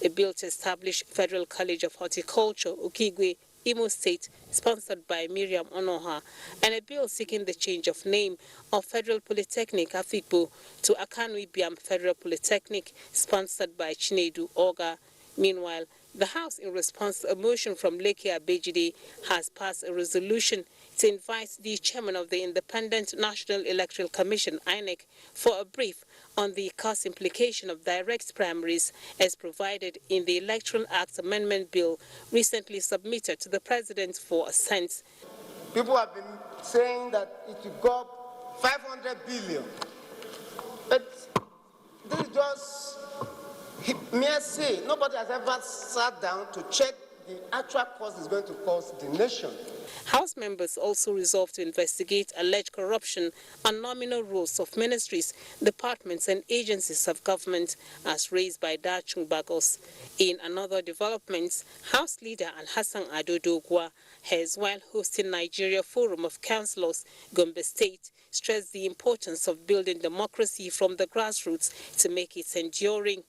a bill to establish Federal College of Horticulture, Okigwe, Imo State, sponsored by Miriam Onoha, and a bill seeking the change of name of Federal Polytechnic Afikpo to Akanwi Biam Federal Polytechnic, sponsored by Chinedu Oga. Meanwhile, the House, in response to a motion from Leke Abejide, has passed a resolution to invite the chairman of the Independent National Electoral Commission, INEC, for a brief on the cost implication of direct primaries as provided in the Electoral Act Amendment Bill recently submitted to the President for assent. People have been saying that it will go up 500 billion. But this is just mere say. Nobody has ever sat down to check the actual cost it's going to cost the nation. House members also resolved to investigate alleged corruption on nominal roles of ministries, departments and agencies of government as raised by Dachung Bagos. In another development, House Leader Al-Hassan Adodogwa has, while hosting Nigeria Forum of Councillors, Gombe State, stressed the importance of building democracy from the grassroots to make it enduring.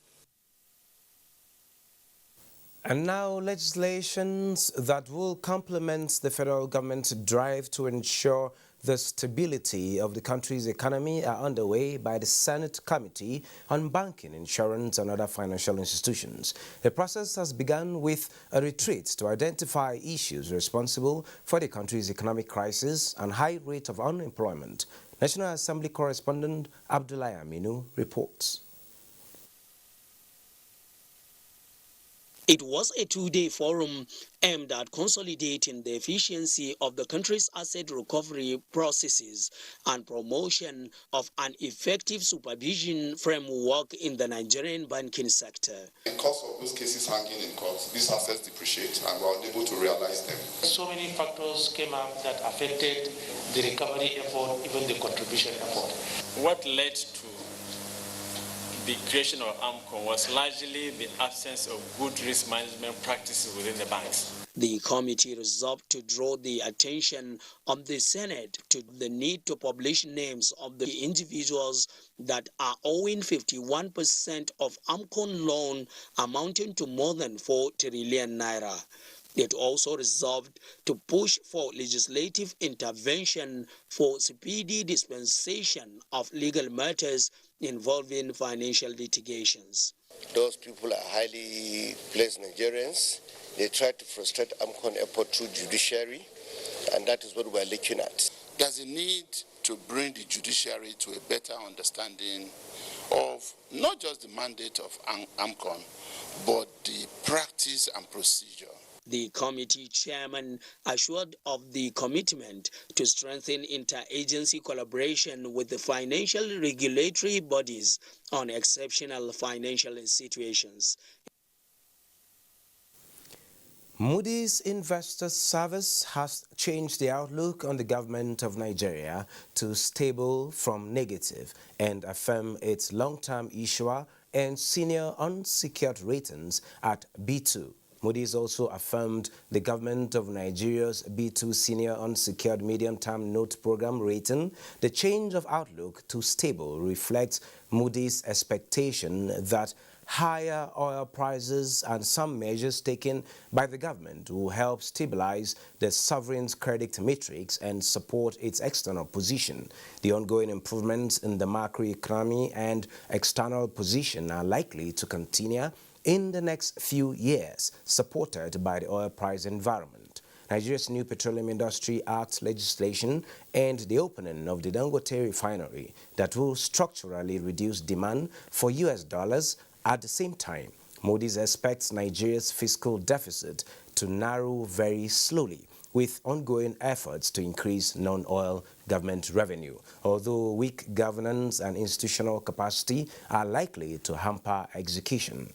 And now, legislations that will complement the federal government's drive to ensure the stability of the country's economy are underway by the Senate Committee on Banking, Insurance and Other Financial Institutions. The process has begun with a retreat to identify issues responsible for the country's economic crisis and high rate of unemployment. National Assembly correspondent Abdullahi Aminu reports. It was a two-day forum aimed at consolidating the efficiency of the country's asset recovery processes and promotion of an effective supervision framework in the Nigerian banking sector. Because of those cases hanging in court, these assets depreciate and we're unable to realize them. So many factors came up that affected the recovery effort, even the contribution effort. What led to the creation of AMCON was largely the absence of good risk management practices within the banks. The committee resolved to draw the attention of the Senate to the need to publish names of the individuals that are owing 51% of AMCON loan amounting to more than 4 trillion naira. It also resolved to push for legislative intervention for speedy dispensation of legal matters involving financial litigations. Those people are highly placed Nigerians. They try to frustrate AMCON effort through judiciary, and that is what we're looking at. There's a need to bring the judiciary to a better understanding of not just the mandate of AMCON, but the practice and procedure. The committee chairman assured of the commitment to strengthen interagency collaboration with the financial regulatory bodies on exceptional financial situations. Moody's Investors Service has changed the outlook on the government of Nigeria to stable from negative and affirmed its long-term issuer and senior unsecured ratings at B2. Moody's also affirmed the government of Nigeria's B2 Senior Unsecured Medium-Term Note Program rating. The change of outlook to stable reflects Moody's expectation that higher oil prices and some measures taken by the government will help stabilize the sovereign's credit matrix and support its external position. The ongoing improvements in the macroeconomy and external position are likely to continue in the next few years, supported by the oil price environment. Nigeria's new Petroleum Industry Act legislation and the opening of the Dangote refinery that will structurally reduce demand for US dollars. At the same time, Moody's expects Nigeria's fiscal deficit to narrow very slowly, with ongoing efforts to increase non-oil government revenue, although weak governance and institutional capacity are likely to hamper execution.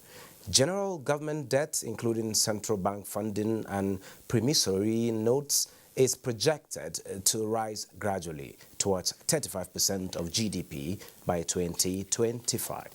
General government debt, including central bank funding and promissory notes, is projected to rise gradually towards 35% of GDP by 2025.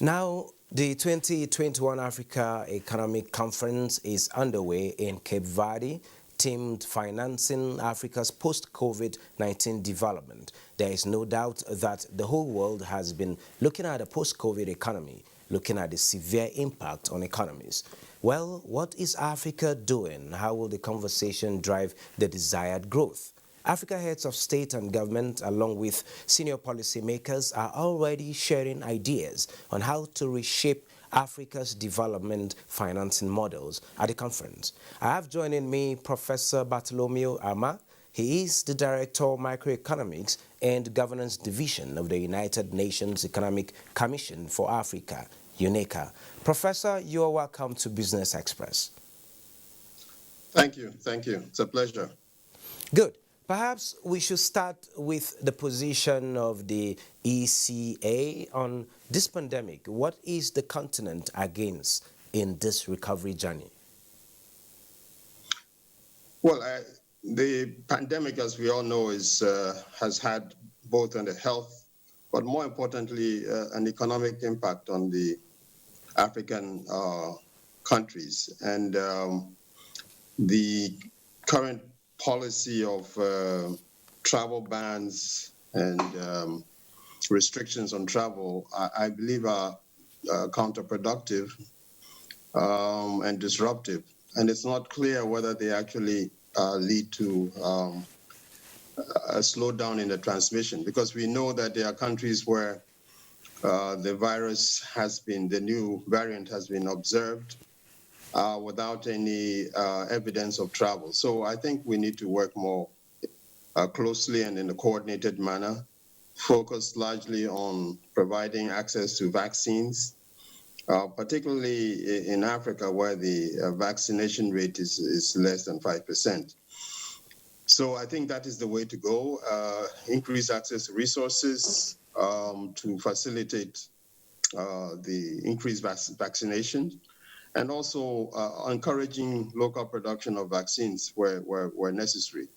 Now, the 2021 Africa Economic Conference is underway in Cape Verde, themed Financing Africa's Post-COVID-19 Development. There is no doubt that the whole world has been looking at a post-COVID economy looking at the severe impact on economies. Well, what is Africa doing? How will the conversation drive the desired growth? Africa heads of state and government, along with senior policymakers, are already sharing ideas on how to reshape Africa's development financing models at the conference. I have joining me Professor Bartholomew Ama. He is the Director of Microeconomics and Governance Division of the United Nations Economic Commission for Africa, UNECA. Professor, you are welcome to Business Express. Thank you. Thank you. It's a pleasure. Good. Perhaps we should start with the position of the ECA on this pandemic. What is the continent against in this recovery journey? Well, the pandemic, as we all know, has had both on the health, but more importantly, an economic impact on the African countries. And the current policy of travel bans and restrictions on travel, I believe are counterproductive and disruptive. And it's not clear whether they actually lead to a slowdown in the transmission, because we know that there are countries where the new variant has been observed without any evidence of travel. So I think we need to work more closely and in a coordinated manner, focused largely on providing access to vaccines, particularly in Africa, where the vaccination rate is less than 5%. So I think that is the way to go, increase access to resources to facilitate the increased vaccination, and also encouraging local production of vaccines where necessary.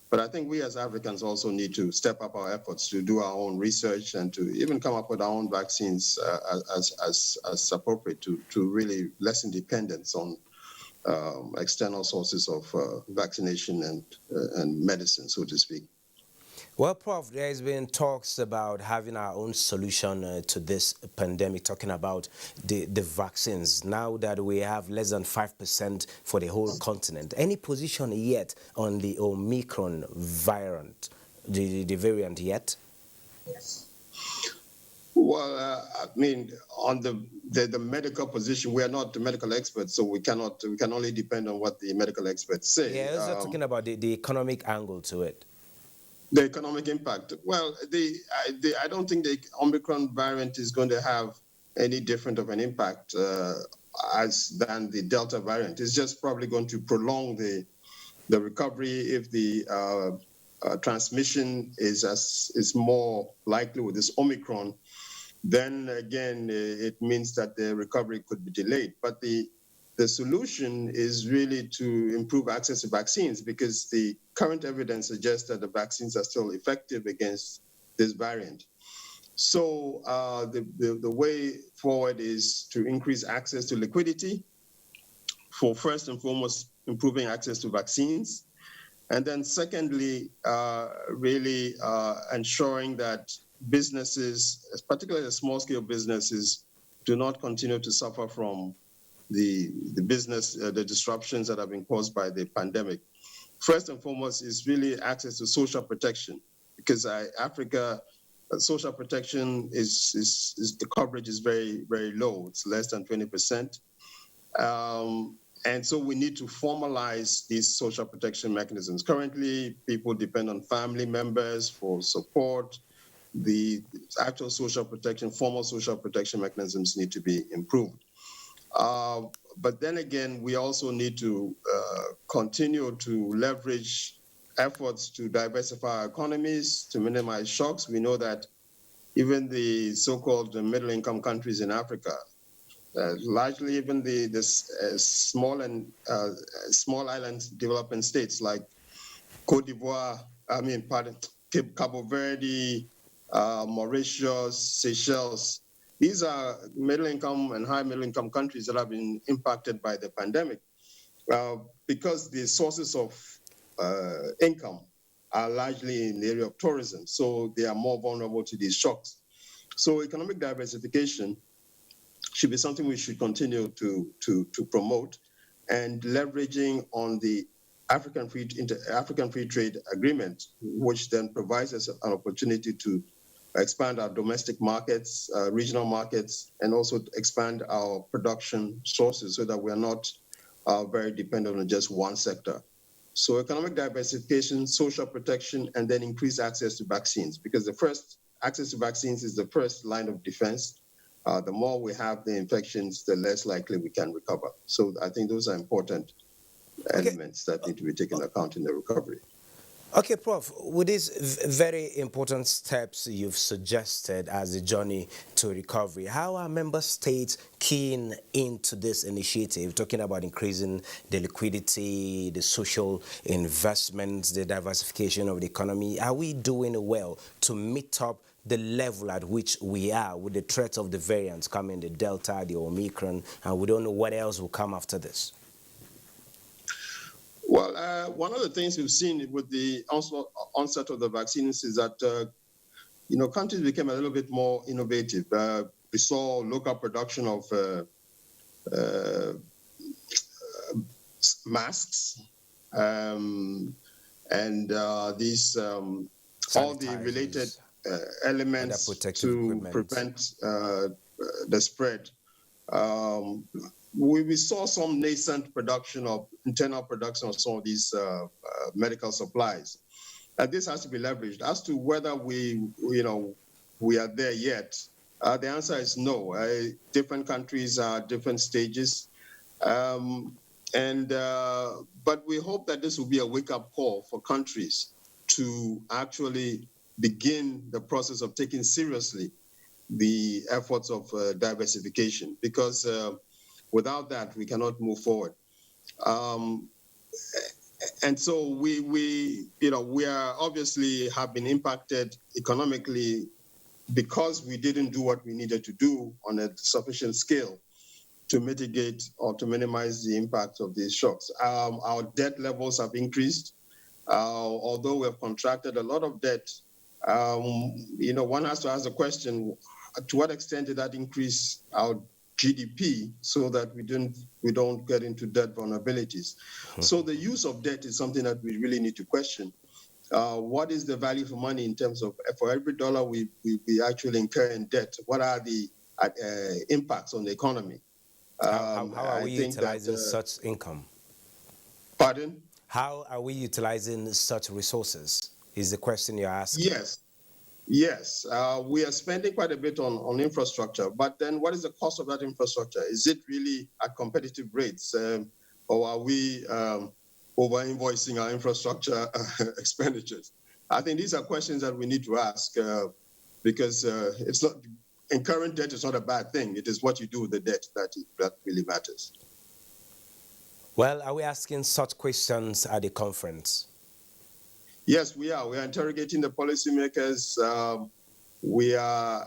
But I think we as Africans also need to step up our efforts to do our own research and to even come up with our own vaccines as appropriate to really lessen dependence on external sources of vaccination and medicine, so to speak. Well, Prof, there has been talks about having our own solution to this pandemic, talking about the vaccines. Now that we have less than 5% for the whole continent, any position yet on the Omicron variant, the variant yet? Yes. Well, I mean, on the medical position, we are not the medical experts, so we can only depend on what the medical experts say. Yeah, I was talking about the economic angle to it. The economic impact. Well, I don't think the Omicron variant is going to have any different of an impact than the Delta variant. It's just probably going to prolong the recovery if the transmission is more likely with this Omicron. Then again, it means that the recovery could be delayed. But the solution is really to improve access to vaccines, because the current evidence suggests that the vaccines are still effective against this variant. So the way forward is to increase access to liquidity for, first and foremost, improving access to vaccines. And then secondly, really ensuring that businesses, particularly the small-scale businesses, do not continue to suffer from the disruptions that have been caused by the pandemic. First and foremost is really access to social protection, because Africa, social protection the coverage is very, very low. It's less than 20%. And so we need to formalize these social protection mechanisms. Currently, people depend on family members for support. The actual social protection, formal social protection mechanisms need to be improved. But then again, we also need to continue to leverage efforts to diversify our economies, to minimize shocks. We know that even the so-called middle-income countries in Africa, largely even the small island developing states like Cote d'Ivoire, Cabo Verde, Mauritius, Seychelles. These are middle-income and high middle-income countries that have been impacted by the pandemic because the sources of income are largely in the area of tourism, so they are more vulnerable to these shocks. So economic diversification should be something we should continue to promote, and leveraging on the African Free Trade Agreement, which then provides us an opportunity to expand our domestic markets, regional markets, and also expand our production sources so that we're not very dependent on just one sector. So economic diversification, social protection, and then increased access to vaccines, because the first access to vaccines is the first line of defense. The more we have the infections, the less likely we can recover. So I think those are important elements that need to be taken into account in the recovery. Okay, Prof, with these very important steps you've suggested as a journey to recovery, how are member states keen into this initiative, talking about increasing the liquidity, the social investments, the diversification of the economy? Are we doing well to meet up the level at which we are with the threat of the variants coming, the Delta, the Omicron, and we don't know what else will come after this? Well, one of the things we've seen with the onset of the vaccines is that, countries became a little bit more innovative. We saw local production of masks and these all the related elements to prevent the spread. We saw some nascent internal production of some of these medical supplies. And this has to be leveraged. As to whether we are there yet, the answer is no. Different countries are at different stages. But we hope that this will be a wake-up call for countries to actually begin the process of taking seriously the efforts of diversification, because without that, we cannot move forward. And so we are obviously have been impacted economically because we didn't do what we needed to do on a sufficient scale to mitigate or to minimize the impact of these shocks. Our debt levels have increased. Although we have contracted a lot of debt, one has to ask the question, to what extent did that increase our GDP so that we don't get into debt vulnerabilities? So the use of debt is something that we really need to question. What is the value for money in terms of, for every dollar we actually incur in debt, what are the impacts on the economy? How are we utilizing such income? Pardon? How are we utilizing such resources is the question you're asking. Yes, we are spending quite a bit on infrastructure, but then what is the cost of that infrastructure? Is it really at competitive rates, or are we over-invoicing our infrastructure expenditures? I think these are questions that we need to ask, because it's not, incurring debt is not a bad thing. It is what you do with the debt that really matters. Well, are we asking such questions at the conference? Yes, we are. We are interrogating the policymakers. We are,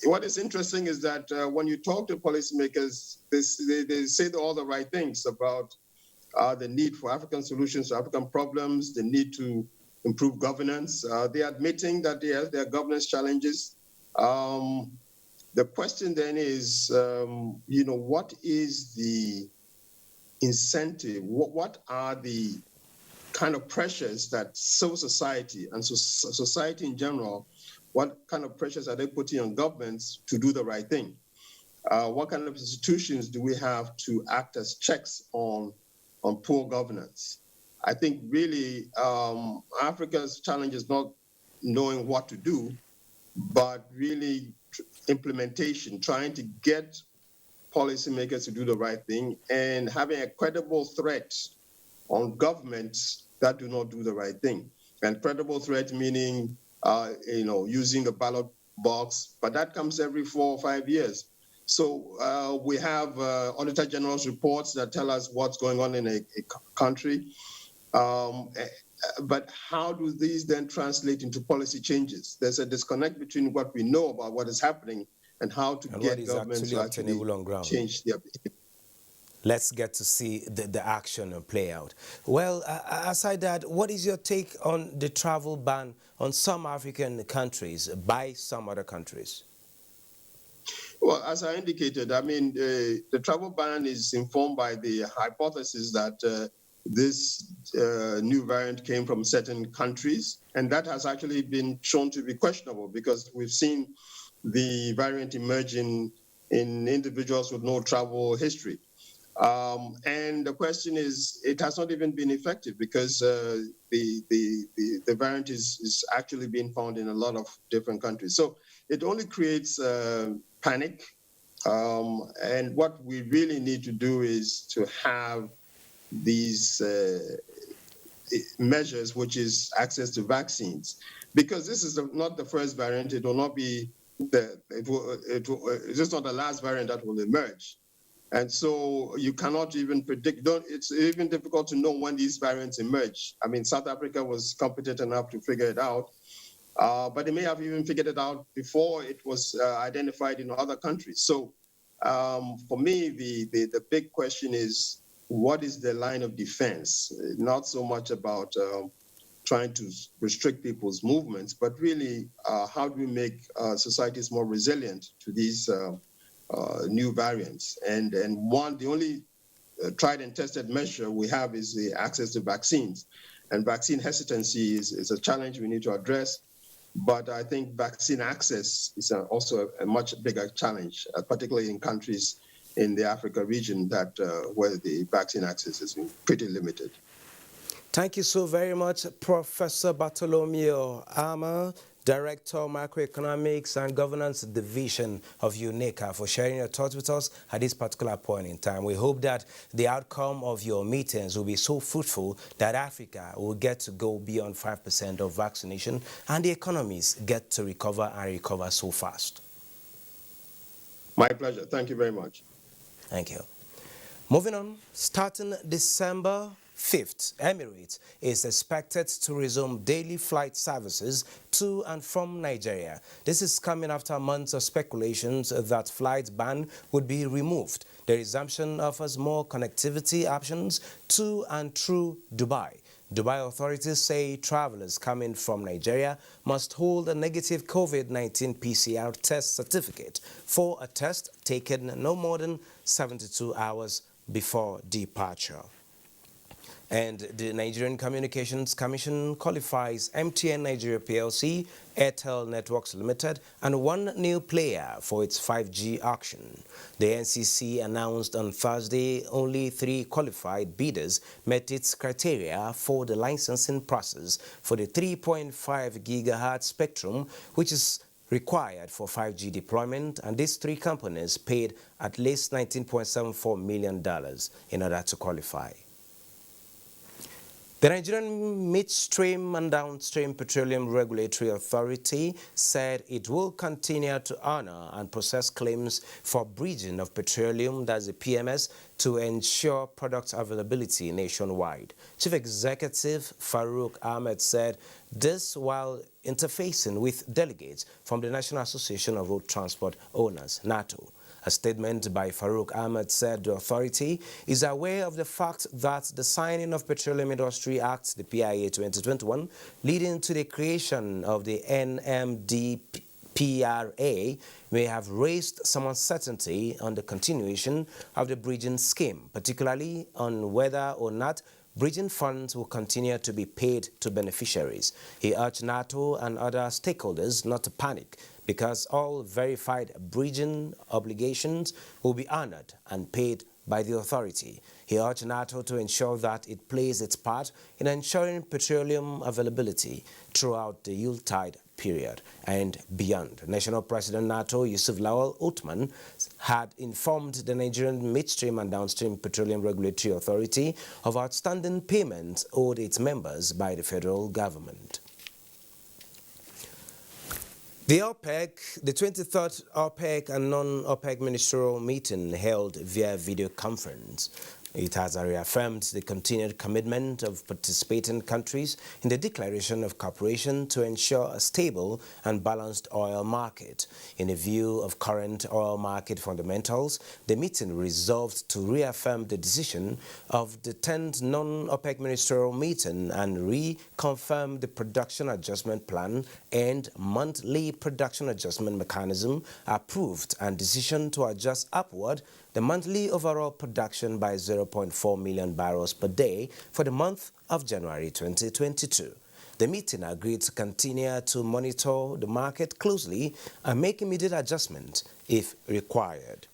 what is interesting is that when you talk to policymakers, they say all the right things about the need for African solutions to African problems, the need to improve governance. They are admitting that there are governance challenges. The question then is, what is the incentive? What are the kind of pressures that civil society and society in general, what kind of pressures are they putting on governments to do the right thing? What kind of institutions do we have to act as checks on poor governance? I think really Africa's challenge is not knowing what to do, but really implementation, trying to get policymakers to do the right thing and having a credible threat on governments that do not do the right thing. And credible threat meaning, using the ballot box, but that comes every 4 or 5 years. So we have Auditor General's reports that tell us what's going on in a country. But how do these then translate into policy changes? There's a disconnect between what we know about what is happening and how to get governments to actually change their behavior. Let's get to see the action play out. Well, aside that, what is your take on the travel ban on some African countries by some other countries? Well, as I indicated, I mean, the travel ban is informed by the hypothesis that this new variant came from certain countries, and that has actually been shown to be questionable because we've seen the variant emerging in individuals with no travel history. And the question is, it has not even been effective because the variant is actually being found in a lot of different countries. So it only creates panic. And what we really need to do is to have these measures, which is access to vaccines, because this is not the first variant. It will not be it's just not the last variant that will emerge. And so you cannot even predict, it's even difficult to know when these variants emerge. I mean, South Africa was competent enough to figure it out, but they may have even figured it out before it was identified in other countries. So for me, the big question is, what is the line of defense? Not so much about trying to restrict people's movements, but really how do we make societies more resilient to these new variants? And the only tried and tested measure we have is the access to vaccines. And vaccine hesitancy is a challenge we need to address. But I think vaccine access is also a much bigger challenge, particularly in countries in the Africa region that where the vaccine access is pretty limited. Thank you so very much, Professor Bartolomeo Ama, Director of Macroeconomics and Governance Division of UNECA, for sharing your thoughts with us at this particular point in time. We hope that the outcome of your meetings will be so fruitful that Africa will get to go beyond 5% of vaccination and the economies get to recover and recover so fast. My pleasure. Thank you very much. Thank you. Moving on, starting December 5th, Emirates is expected to resume daily flight services to and from Nigeria. This is coming after months of speculations that flight ban would be removed. The resumption offers more connectivity options to and through Dubai. Dubai authorities say travelers coming from Nigeria must hold a negative COVID-19 PCR test certificate for a test taken no more than 72 hours before departure. And the Nigerian Communications Commission qualifies MTN Nigeria PLC, Airtel Networks Limited, and one new player for its 5G auction. The NCC announced on Thursday only 3 qualified bidders met its criteria for the licensing process for the 3.5 gigahertz spectrum, which is required for 5G deployment, and these 3 companies paid at least $19.74 million in order to qualify. The Nigerian Midstream and Downstream Petroleum Regulatory Authority said it will continue to honor and process claims for bridging of petroleum, that's the PMS, to ensure product availability nationwide. Chief Executive Farouk Ahmed said this while interfacing with delegates from the National Association of Road Transport Owners, NATO. A statement by Farouk Ahmed said the authority is aware of the fact that the signing of Petroleum Industry Act, the PIA 2021, leading to the creation of the NMDPRA, may have raised some uncertainty on the continuation of the bridging scheme, particularly on whether or not bridging funds will continue to be paid to beneficiaries. He urged NATO and other stakeholders not to panic, because all verified bridging obligations will be honored and paid by the authority. He urged NATO to ensure that it plays its part in ensuring petroleum availability throughout the Yuletide period and beyond. National President NATO Yusuf Lawal Othman had informed the Nigerian Midstream and Downstream Petroleum Regulatory Authority of outstanding payments owed its members by the federal government. The OPEC, the 23rd OPEC and non-OPEC ministerial meeting held via video conference It has reaffirmed the continued commitment of participating countries in the Declaration of Cooperation to ensure a stable and balanced oil market. In a view of current oil market fundamentals, the meeting resolved to reaffirm the decision of the 10th non-OPEC ministerial meeting and reconfirm the production adjustment plan and monthly production adjustment mechanism approved and decision to adjust upward the monthly overall production by 0.4 million barrels per day for the month of January 2022. The meeting agreed to continue to monitor the market closely and make immediate adjustments if required.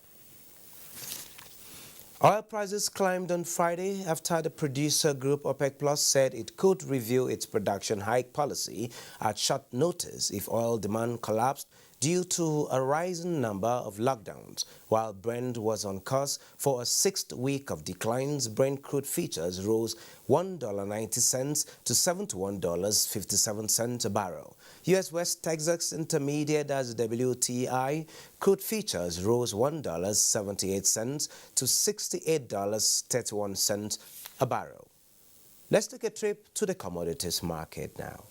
Oil prices climbed on Friday after the producer group OPEC Plus said it could review its production hike policy at short notice if oil demand collapsed due to a rising number of lockdowns. While Brent was on course for a sixth week of declines, Brent crude futures rose $1.90 to $71.57 a barrel. U.S. West Texas Intermediate as WTI crude futures rose $1.78 to $68.31 a barrel. Let's take a trip to the commodities market now.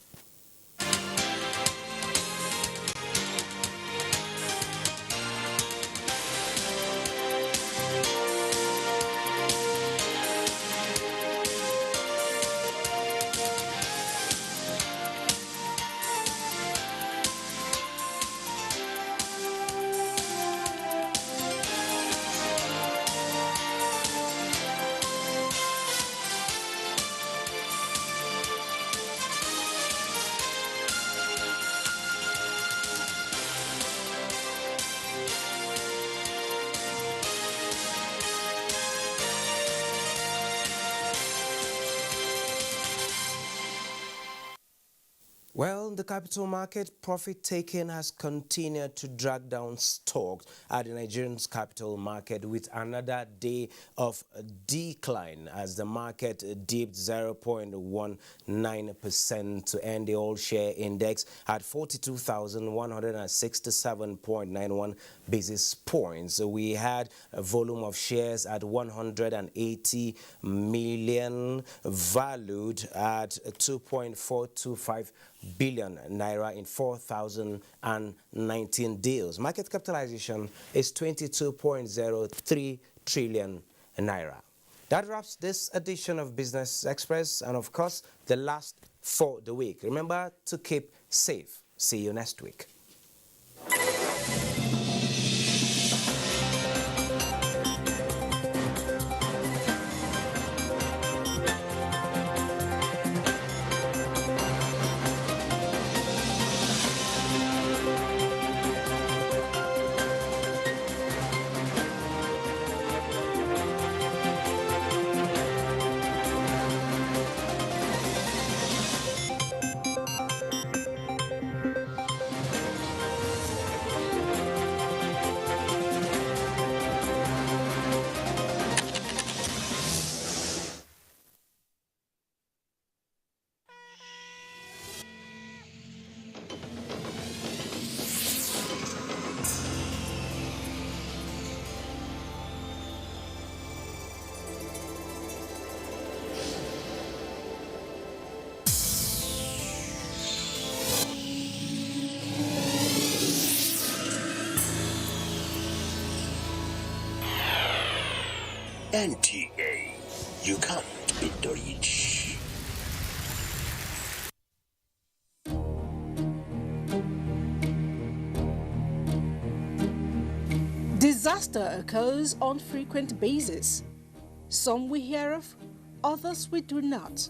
Well, the capital market profit-taking has continued to drag down stocks at the Nigerian capital market with another day of decline as the market dipped 0.19% to end the all-share index at 42,167.91 basis points. We had a volume of shares at 180 million, valued at 2.425 billion naira in 4,019 deals. Market capitalization is 22.03 trillion naira. That wraps this edition of Business Express and, of course, the last for the week. Remember to keep safe. See you next week. NTA, you can't beat the rich. Disaster occurs on frequent basis. Some we hear of, others we do not.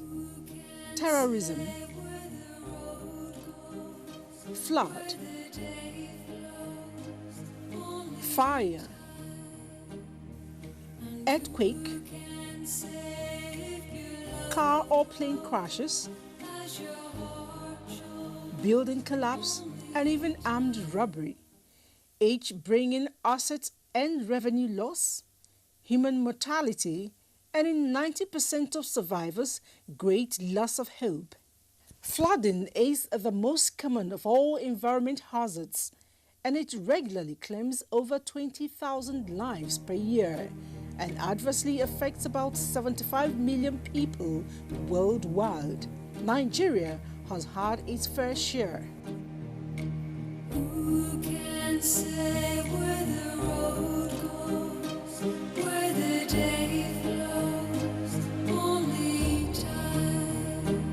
Terrorism, flood, fire, earthquake, car or plane crashes, building collapse, and even armed robbery, each bringing assets and revenue loss, human mortality, and in 90% of survivors, great loss of hope. Flooding is the most common of all environment hazards, and it regularly claims over 20,000 lives per year and adversely affects about 75 million people worldwide. Nigeria has had its fair share. Who can say where the road goes, where the day flows? Only time.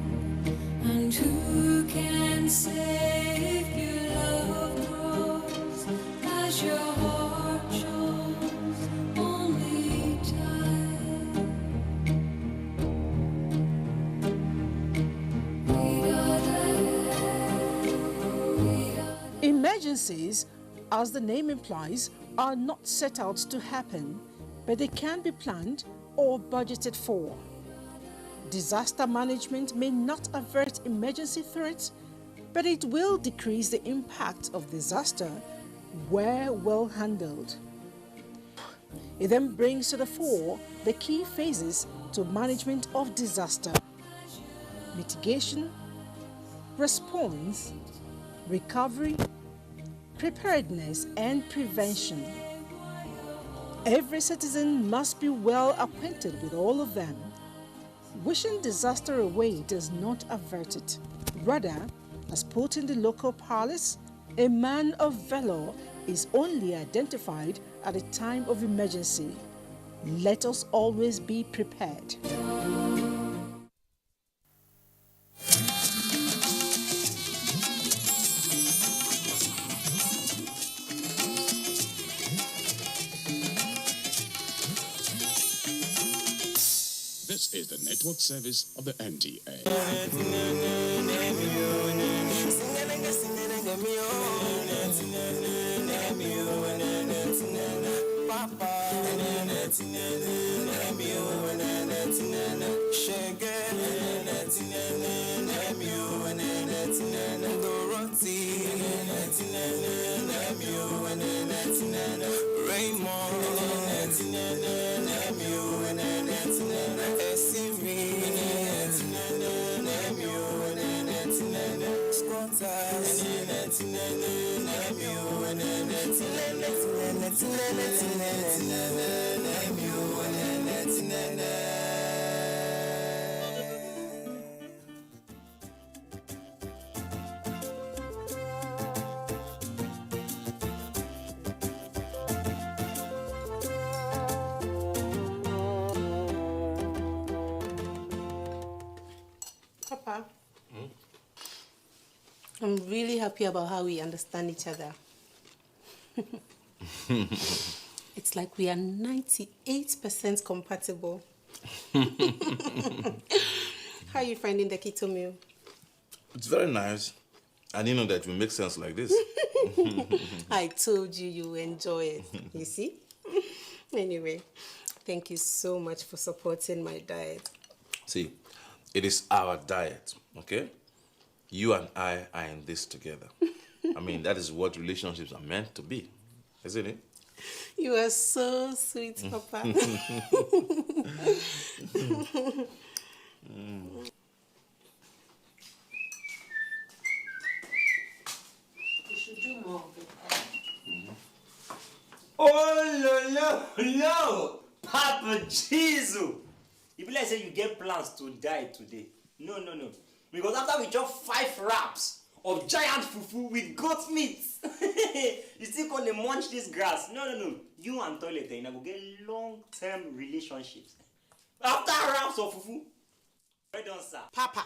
And who can say if your love grows as your heart shows? Only time. Emergencies, as the name implies, are not set out to happen, but they can be planned or budgeted for. Disaster management may not avert emergency threats, but it will decrease the impact of disaster where well handled. It then brings to the fore the key phases to management of disaster: mitigation, response, recovery, preparedness, and prevention. Every citizen must be well acquainted with all of them. Wishing disaster away does not avert it. Rather, as put in the local parlance, a man of valor is only identified at a time of emergency. Let us always be prepared. This is the network service of the NTA. Papa, I'm really happy about how we understand each other. It's like we are 98% compatible. How are you finding the keto meal? It's very nice. I didn't know that it would make sense like this. I told you you enjoy it. You see? Anyway, thank you so much for supporting my diet. See, it is our diet, okay? You and I are in this together. I mean, that is what relationships are meant to be, isn't it? You are so sweet, Papa. You should do more of it. Oh, no! Papa Jesus! You be like say you get plans to die today. No. Because after we chop 5 wraps of giant fufu with goat meat, you still gonna munch this grass. No. You and Toilet, you go get long-term relationships. After wraps of fufu, well done, sir. Papa,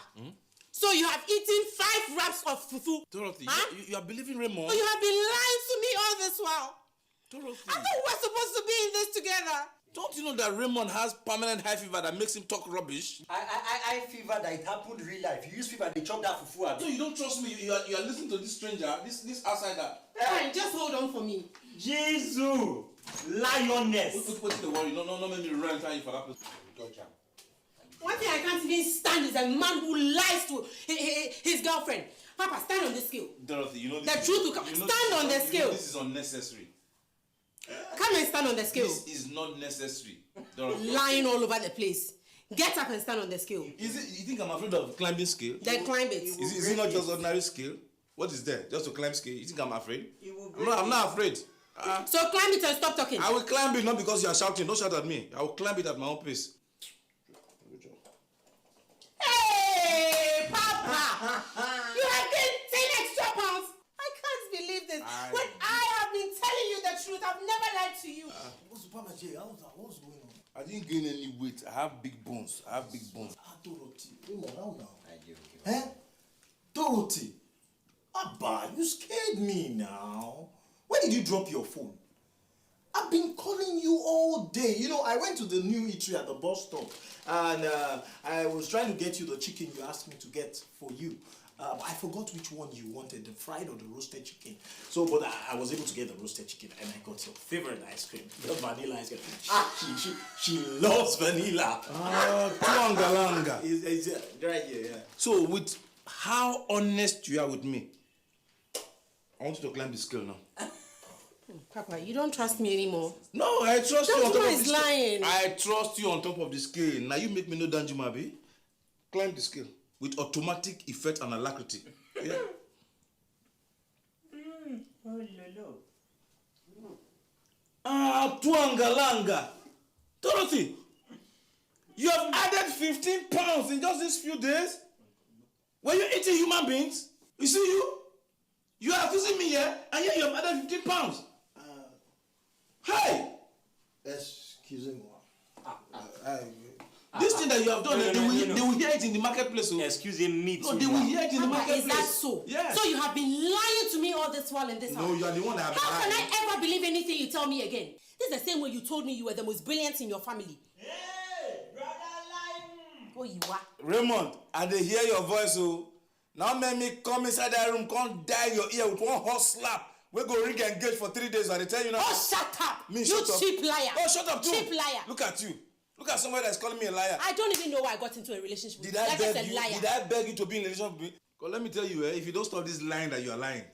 so you have eaten 5 wraps of fufu? Dorothy, huh? you are believing Raymond? Oh, you have been lying to me all this while. Dorothy. I thought we were supposed to be in this together. Don't you know that Raymond has permanent high fever that makes him talk rubbish? I fever that it happened real life. You use fever, they chop that fufu. No, you don't trust me. You are listening to this stranger, this outsider. Fine, just hold on for me. Jesus! Lioness! What's the worry? No, make me run time for that person. One thing I can't even stand is a man who lies to his girlfriend. Papa, stand on the scale. Dorothy, you know this. The truth will come. Stand on the scale. This is unnecessary. Come and stand on the scale. This is not necessary. Dorothy. Lying all over the place. Get up and stand on the scale. Is it? You think I'm afraid of climbing scale? Then climb it. Is it not just ordinary scale? What is there? Just to climb scale? You think I'm afraid? I'm not afraid. So climb it and stop talking. I will climb it, not because you are shouting. Don't shout at me. I will climb it at my own pace. Hey, Papa! You have gained 10 extra pounds. I can't believe this. When I have been telling you the truth, I've never lied to you. What's going on? I didn't gain any weight. I have big bones. Dorothy, Dorothy, Abba, you scared me now. When did you drop your phone? I've been calling you all day. You know, I went to the new eatery at the bus stop and I was trying to get you the chicken you asked me to get for you. But I forgot which one you wanted, the fried or the roasted chicken. So, but I was able to get the roasted chicken and I got your favorite ice cream, the vanilla ice cream. She loves vanilla. Tuangalanga. It's right here, yeah. So, with how honest you are with me, I want you to climb the scale now. Papa, you don't trust me anymore. No, I trust you on top of the scale. Lying. I trust you on top of the scale. Now you make me know Danjumabi. Climb the scale with automatic effect and alacrity. Yeah. Oh, no. Tuangalanga. Dorothy, you have added 15 pounds in just these few days. Were you eating human beings? You see you? You are accusing me here, and yet you have added 15 pounds. Hey! Excuse me. This thing that you have done, they will hear it in the marketplace. So. Excuse me. No, they will hear it in the marketplace. Is that so? Yes. So you have been lying to me all this while in this house? No, you are the one that have How can I ever believe anything you tell me again? This is the same way you told me you were the most brilliant in your family. Hey, brother, lie. Oh, you are. Raymond, I dey hear your voice, oh. Now make me come inside that room, come dye your ear with one hot slap. We go ring engage for 3 days, and they tell you now. Oh, shut up! Me, you shut up. Cheap liar! Oh, shut up too! Cheap liar! Look at you. Look at somebody that's calling me a liar. I don't even know why I got into a relationship with Did I beg you? liar. Did I beg you to be in a relationship with me? Because let me tell you, if you don't stop this lying that you are lying,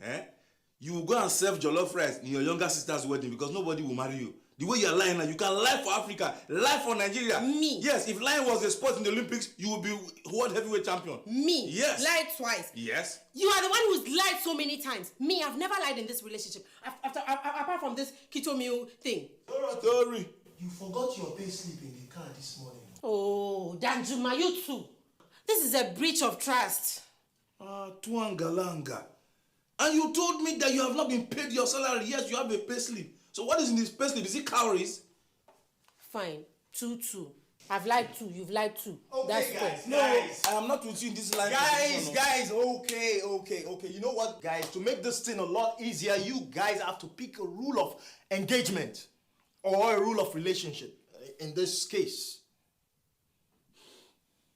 you will go and serve jollof rice in your younger sister's wedding because nobody will marry you. The way you are lying now, you can lie for Africa, lie for Nigeria. Me? Yes, if lying was a sport in the Olympics, you will be world heavyweight champion. Me? Yes. Lied twice. Yes. You are the one who's lied so many times. Me, I've never lied in this relationship. Apart from this keto meal thing. Story. You forgot your pay slip in the car this morning. Oh, Danjuma, you too. This is a breach of trust. Tuangalanga. And you told me that you have not been paid your salary. Yes, you have a pay slip. So what is in this pay slip? Is it calories? Fine. 2-2. I've lied too. You've lied too. Okay, that's guys. fair. No, I am not with you in this line. Guys, okay. You know what, guys? To make this thing a lot easier, you guys have to pick a rule of engagement or a rule of relationship in this case.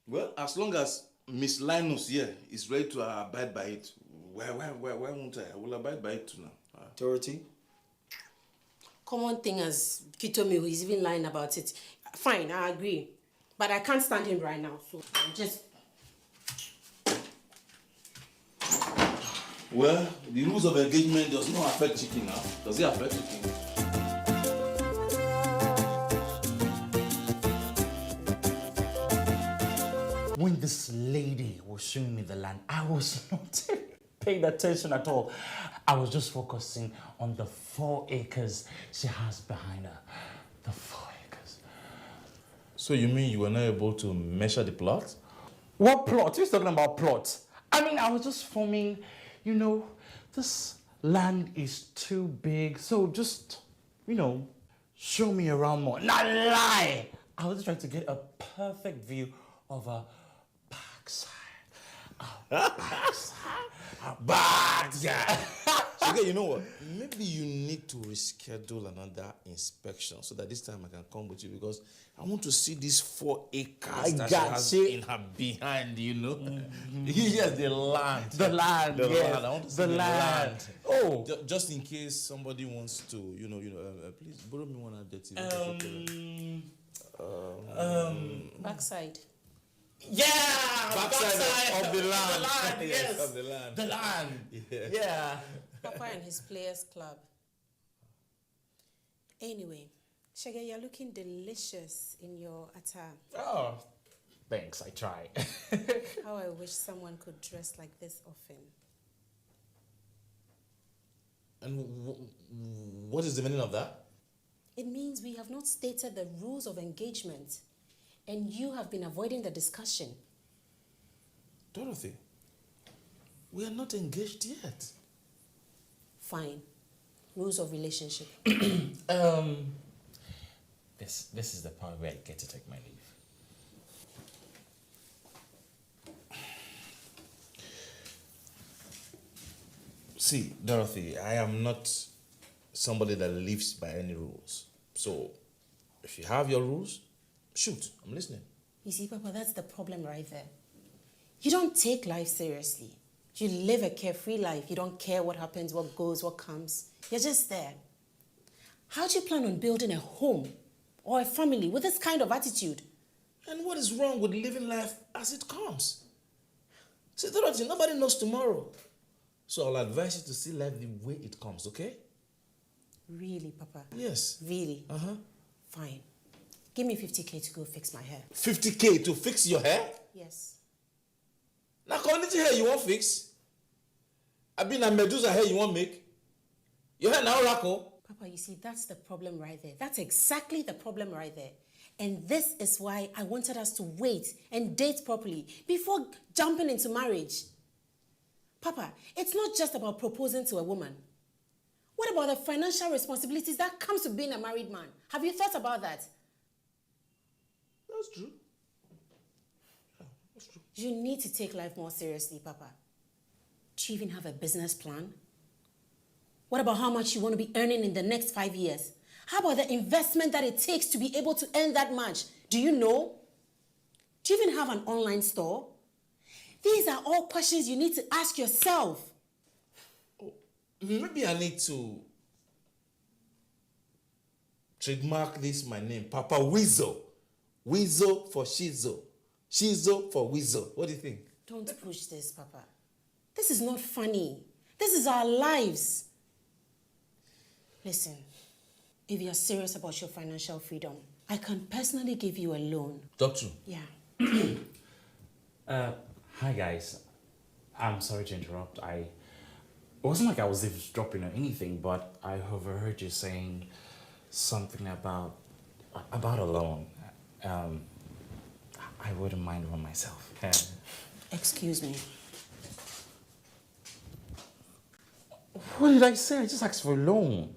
Well, as long as Miss Linus here is ready to abide by it, why won't I? I will abide by it too now. Dorothy? Common thing as keto meal, he's even lying about it. Fine, I agree. But I can't stand him right now, so I'm just... Well, the rules of engagement does not affect chicken now. Does it affect chicken? When this lady was showing me the land, I was not paying attention at all. I was just focusing on the 4 acres she has behind her. The 4 acres. So you mean you were not able to measure the plot? What plot? Who's talking about plot? I mean, I was just forming, this land is too big, so just, show me around more. Not lie! I was just trying to get a perfect view of a backside. Backside. Okay, you know what? Maybe you need to reschedule another inspection so that this time I can come with you because I want to see these 4 acres that she has in her behind, Yes, the land. The land, yes. I want to see the land. Oh. Just in case somebody wants to, please borrow me one of that. Backside. Yeah! Backside of the land. Yes, of the land. The land. Yeah. Papa and his players club. Anyway, Shege, you're looking delicious in your attire. Oh, thanks. I try. How I wish someone could dress like this often. And what is the meaning of that? It means we have not stated the rules of engagement, and you have been avoiding the discussion. Dorothy, we are not engaged yet. Fine. Rules of relationship. This is the part where I get to take my leave. See, Dorothy, I am not somebody that lives by any rules. So, if you have your rules, shoot, I'm listening. You see, Papa, that's the problem right there. You don't take life seriously. You live a carefree life. You don't care what happens, what goes, what comes. You're just there. How do you plan on building a home or a family with this kind of attitude? And what is wrong with living life as it comes? See, Dorothy, nobody knows tomorrow. So I'll advise you to see life the way it comes, okay? Really, Papa? Yes. Really? Uh-huh. Fine. Give me 50K to go fix my hair. 50K to fix your hair? Yes. Now, community hair you want fix? I been a Medusa hair you want make? Your hair now racko? Papa, you see, that's the problem right there. That's exactly the problem right there. And this is why I wanted us to wait and date properly before jumping into marriage. Papa, it's not just about proposing to a woman. What about the financial responsibilities that comes with being a married man? Have you thought about that? That's true. Yeah, that's true. You need to take life more seriously, Papa. Do you even have a business plan? What about how much you want to be earning in the next 5 years? How about the investment that it takes to be able to earn that much? Do you know? Do you even have an online store? These are all questions you need to ask yourself. Oh, maybe I need to trademark this my name, Papa Weasel. Weasel for Shizo. Shizo for Weasel. What do you think? Don't push this, Papa. This is not funny. This is our lives. Listen, if you're serious about your financial freedom, I can personally give you a loan. Doctor? Yeah. Hi guys. I'm sorry to interrupt. It wasn't like I was eavesdropping or anything, but I overheard you saying something about a loan. I wouldn't mind one myself. Excuse me. What did I say? I just asked for a loan.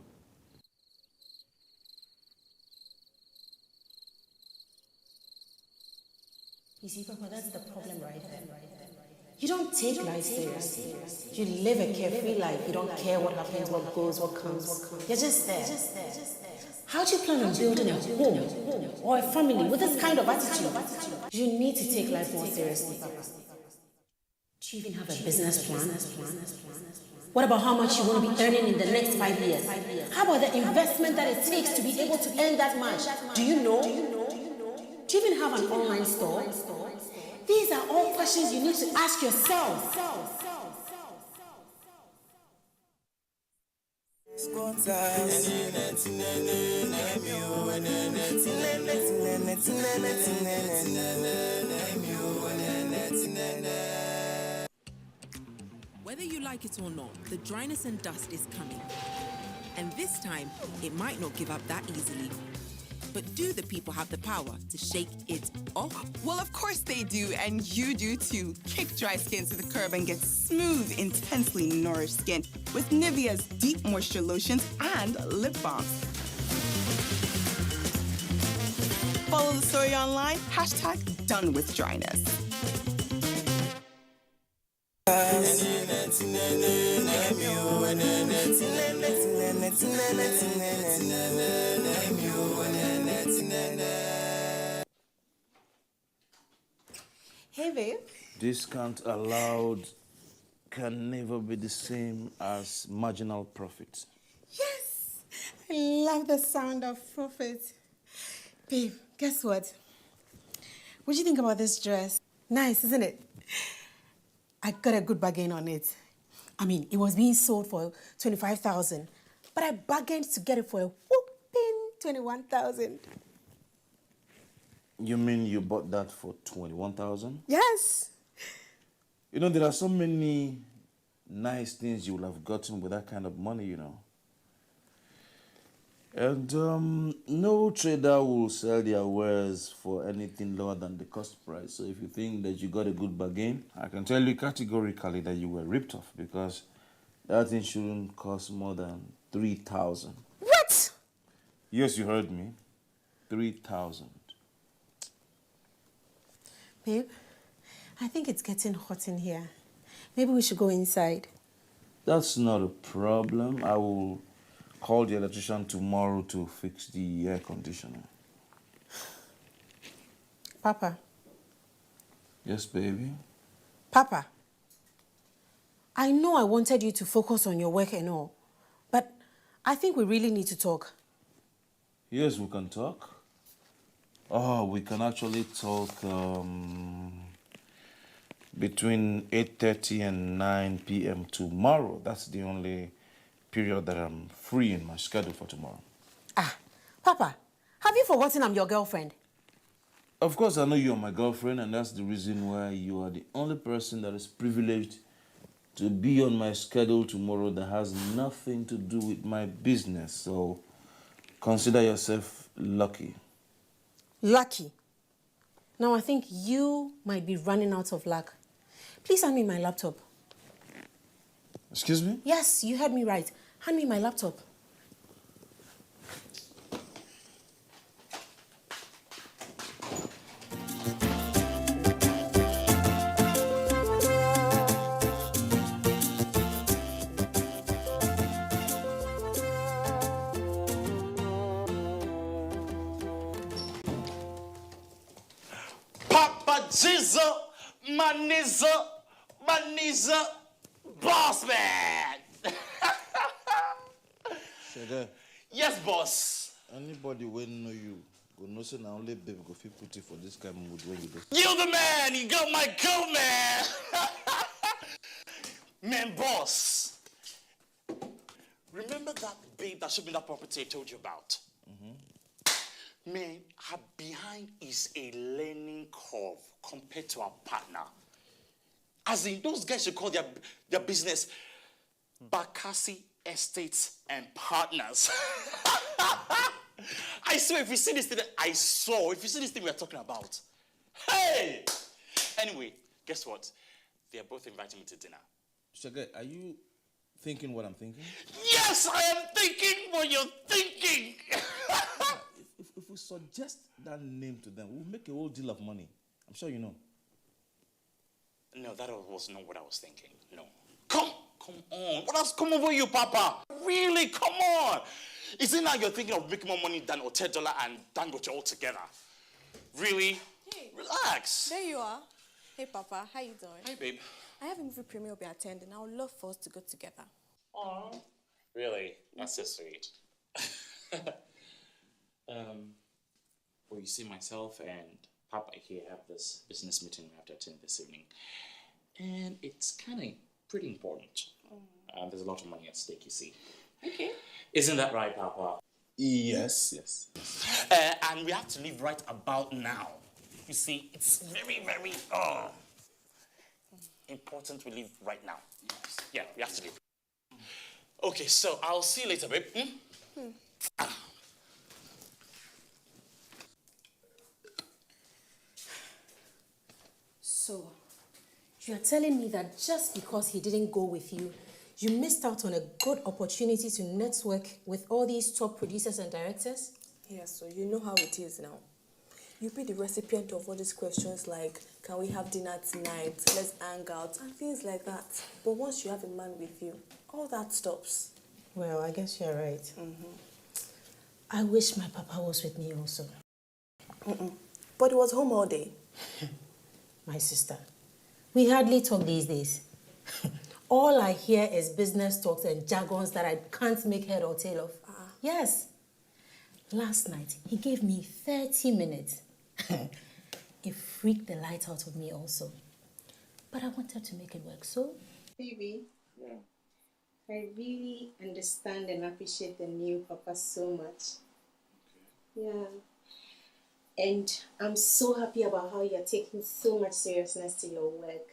You see, Papa, that's the problem right there. You don't take life seriously. You live a carefree life. You don't care what happens, what goes, what comes. You're just there. How do you plan on building a home or a family with this kind of attitude? You need to take life more seriously, Papa. Do you even have a business plan? What about how much you want to be earning in the next 5 years? How about the investment that it takes to be able to earn that much? Do you know? Do you even have an online store? These are all questions you need to ask yourself. Whether you like it or not, the dryness and dust is coming. And this time, it might not give up that easily. But do the people have the power to shake it off? Well, of course they do, and you do too. Kick dry skin to the curb and get smooth, intensely nourished skin with Nivea's deep moisture lotions and lip balms. Follow the story online, #DoneWithDryness. Hey, babe. Discount allowed can never be the same as marginal profit. Yes! I love the sound of profit. Babe, guess what? What do you think about this dress? Nice, isn't it? I got a good bargain on it. I mean, it was being sold for 25,000, but I bargained to get it for a whooping 21,000. You mean you bought that for 21,000? Yes. You know, there are so many nice things you will have gotten with that kind of money, you know. And no trader will sell their wares for anything lower than the cost price. So if you think that you got a good bargain, I can tell you categorically that you were ripped off, because that thing shouldn't cost more than 3,000. What? Yes, you heard me. 3,000. Babe, I think it's getting hot in here. Maybe we should go inside. That's not a problem. I will call the electrician tomorrow to fix the air conditioner. Papa. Yes, baby? Papa. I know I wanted you to focus on your work and all, but I think we really need to talk. Yes, we can talk. Oh, we can actually talk between 8:30 and 9 p.m. tomorrow. That's the only period that I'm free in my schedule for tomorrow. Papa, have you forgotten I'm your girlfriend? Of course, I know you're my girlfriend, and that's the reason why you are the only person that is privileged to be on my schedule tomorrow that has nothing to do with my business. So consider yourself lucky. Lucky? Now I think you might be running out of luck. Please hand me my laptop. Excuse me? Yes, you heard me right. Hand me my laptop. Papa Jizzle, Maniza, boss man. Shede, Yes, boss. anybody will know you. Go know say na only baby go fit put you for this kind of mood when you do. You the man. You got my goat, man. Man, boss. Remember that babe that showed me that property I told you about? Man, her behind is a learning curve compared to our partner. As in, those guys should call their business Bakassi Estates and Partners. I swear, if you see this thing, if you see this thing we're talking about, hey! Anyway, guess what? They're both inviting me to dinner. Shege, are you thinking what I'm thinking? Yes, I am thinking what you're thinking. If we suggest that name to them, we'll make a whole deal of money. I'm sure you know. No, that was not what I was thinking. No. Come on. What has come over you, Papa? Really, come on. Is it now you're thinking of making more money than $10 and Dangote all together? Really? Hey. Relax. There you are. Hey, Papa. How you doing? Hi, babe. I have a movie premiere we'll be attending. I would love for us to go together. Oh, really? That's so sweet. Well, you see, myself and Papa here have this business meeting we have to attend this evening. And it's kind of pretty important. There's a lot of money at stake, you see. Okay. Isn't that right, Papa? Yes. And we have to leave right about now. You see, it's very, very important we leave right now. Yeah, we have to leave. Okay, so I'll see you later, babe. So, you're telling me that just because he didn't go with you, you missed out on a good opportunity to network with all these top producers and directors? Yeah, so you know how it is now. You'll be the recipient of all these questions like, can we have dinner tonight? Let's hang out, and things like that. But once you have a man with you, all that stops. Well, I guess you're right. I wish my papa was with me also. But he was home all day. My sister, we hardly talk these days. All I hear is business talks and jargons that I can't make head or tail of. Yes. Last night, he gave me 30 minutes. It freaked the light out of me also. But I wanted to make it work, so... Baby, I really understand and appreciate the new papa so much. Yeah. And I'm so happy about how you're taking so much seriousness to your work.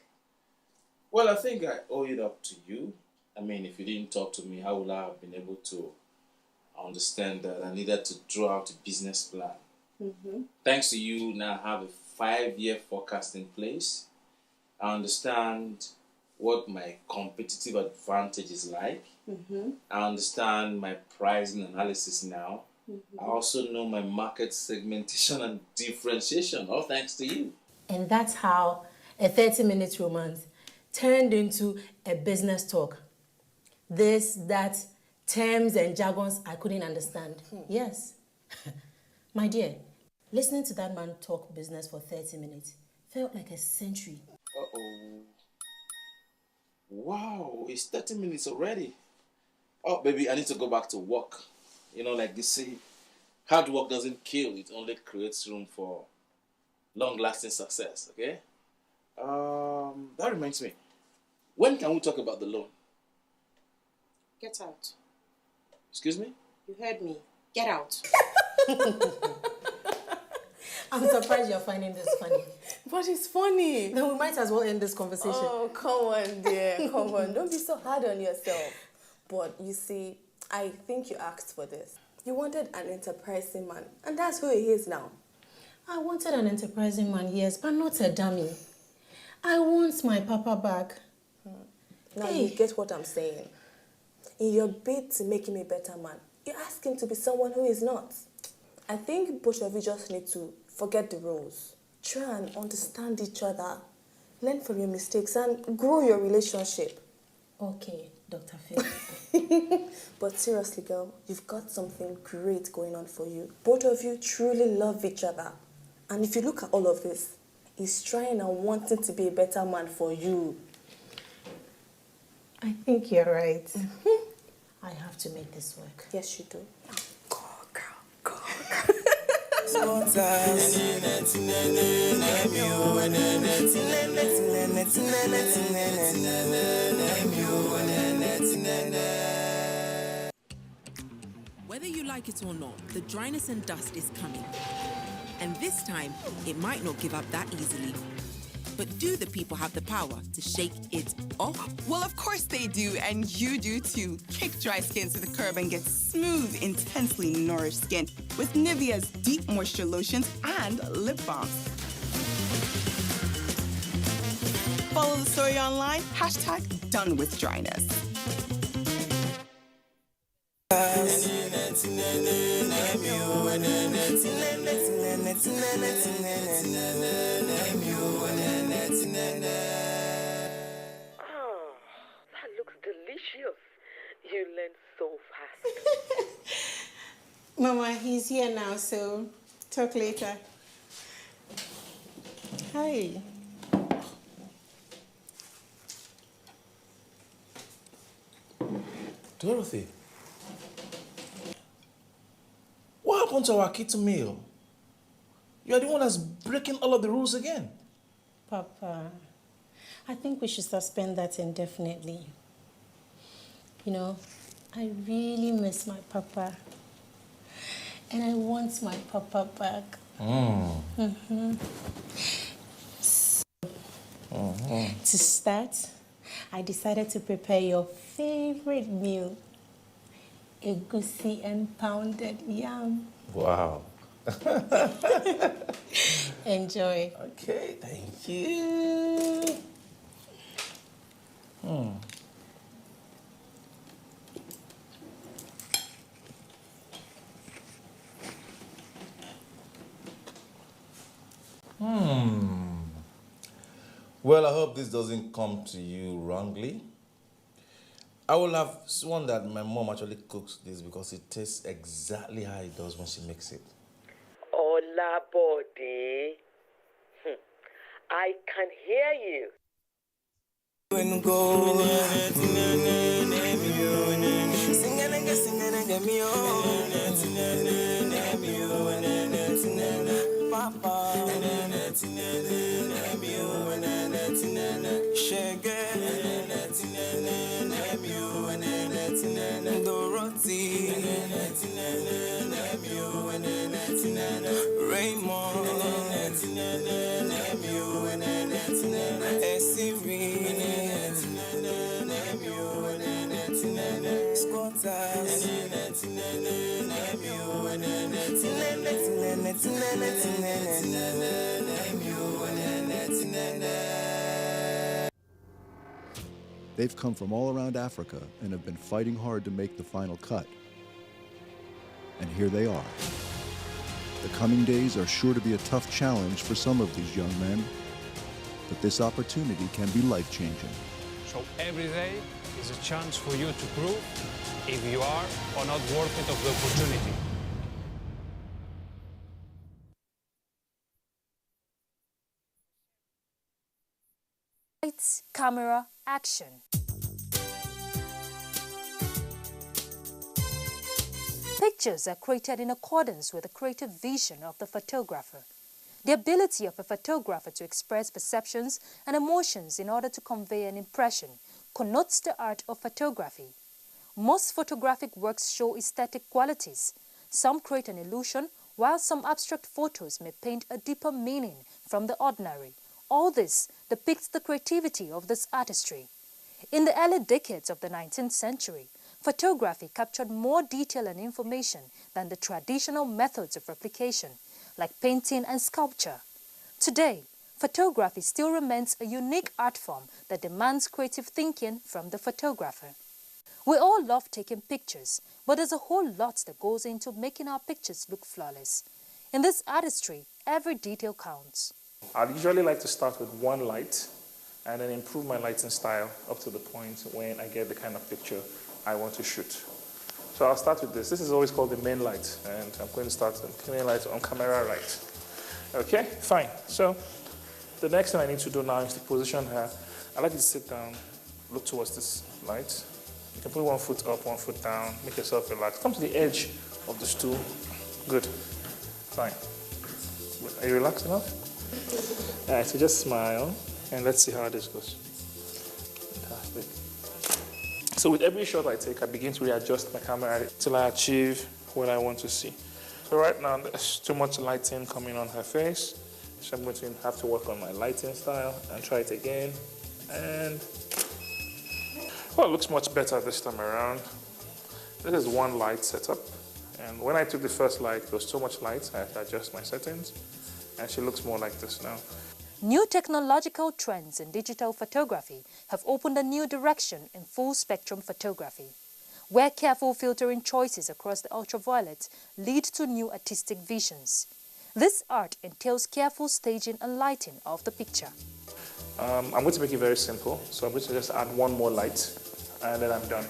Well, I think I owe it up to you. I mean, if you didn't talk to me, how would I have been able to understand that I needed to draw out a business plan? Thanks to you, now I have a 5-year forecast in place. I understand what my competitive advantage is like. I understand my pricing analysis now. I also know my market segmentation and differentiation, all thanks to you. And that's how a 30-minute romance turned into a business talk. This, that, terms and jargons I couldn't understand. Yes. My dear, listening to that man talk business for 30 minutes felt like a century. Uh-oh. Wow, it's 30 minutes already. Oh, baby, I need to go back to work. You know, like they say, hard work doesn't kill, it only creates room for long-lasting success, okay? That reminds me. When can we talk about the loan? Get out. Excuse me? You heard me. Get out. I'm surprised you're finding this funny. But it's funny. Then we might as well end this conversation. Oh, come on, dear. Come on. Don't be so hard on yourself. But you see, I think you asked for this. You wanted an enterprising man, and that's who he is now. I wanted an enterprising man, yes, but not a dummy. I want my papa back. Now you get what I'm saying. In your bid to make him a better man, you ask him to be someone who is not. I think both of you just need to forget the roles. Try and understand each other. Learn from your mistakes and grow your relationship. Okay, Dr. Phil. But seriously, girl, you've got something great going on for you. Both of you truly love each other. And if you look at all of this, he's trying and wanting to be a better man for you. I think you're right. I have to make this work. Yes, you do. Go, girl. Go, Whether you like it or not, the dryness and dust is coming. And this time, it might not give up that easily. But do the people have the power to shake it off? Well, of course they do, and you do too. Kick dry skin to the curb and get smooth, intensely nourished skin with Nivea's deep moisture lotions and lip balms. Follow the story online, #DoneWithDryness. That looks delicious. You learn so fast. Mama, he's here now, so talk later. Hi. Dorothy, what happened to our keto meal? You're the one that's breaking all of the rules again. Papa, I think we should suspend that indefinitely. You know, I really miss my papa. And I want my papa back. To start, I decided to prepare your favorite meal, egusi and pounded yam. Wow. Enjoy. Okay, thank you. Well, I hope this doesn't come to you wrongly. I will have sworn that my mom actually cooks this because it tastes exactly how it does when she makes it. Hola, body. I can hear you. Raymond, They've come from all around Africa and have been fighting hard to make the final cut. And here they are. The coming days are sure to be a tough challenge for some of these young men, but this opportunity can be life-changing. So every day is a chance for you to prove if you are or not worth it of the opportunity. Lights, camera, action. Pictures are created in accordance with the creative vision of the photographer. The ability of a photographer to express perceptions and emotions in order to convey an impression connotes the art of photography. Most photographic works show aesthetic qualities. Some create an illusion, while some abstract photos may paint a deeper meaning from the ordinary. All this depicts the creativity of this artistry. In the early decades of the 19th century, photography captured more detail and information than the traditional methods of replication, like painting and sculpture. Today, photography still remains a unique art form that demands creative thinking from the photographer. We all love taking pictures, but there's a whole lot that goes into making our pictures look flawless. In this artistry, every detail counts. I'd usually like to start with one light and then improve my lighting style up to the point when I get the kind of picture I want to shoot. So I'll start with this. This is always called the main light, and I'm going to start the main light on camera right. Okay, fine. So the next thing I need to do now is to position her. I like you to sit down, look towards this light. You can put one foot up, one foot down, make yourself relax. Come to the edge of the stool. Good. Fine. Are you relaxed enough? All right, so just smile, and let's see how this goes. Fantastic. So with every shot I take, I begin to readjust my camera till I achieve what I want to see. So right now, there's too much lighting coming on her face, so I'm going to have to work on my lighting style and try it again. And, well, it looks much better this time around. This is one light setup, and when I took the first light, there was too much light, I had to adjust my settings, and she looks more like this now. New technological trends in digital photography have opened a new direction in full-spectrum photography, where careful filtering choices across the ultraviolet lead to new artistic visions. This art entails careful staging and lighting of the picture. I'm going to make it very simple, so I'm going to just add one more light, and then I'm done.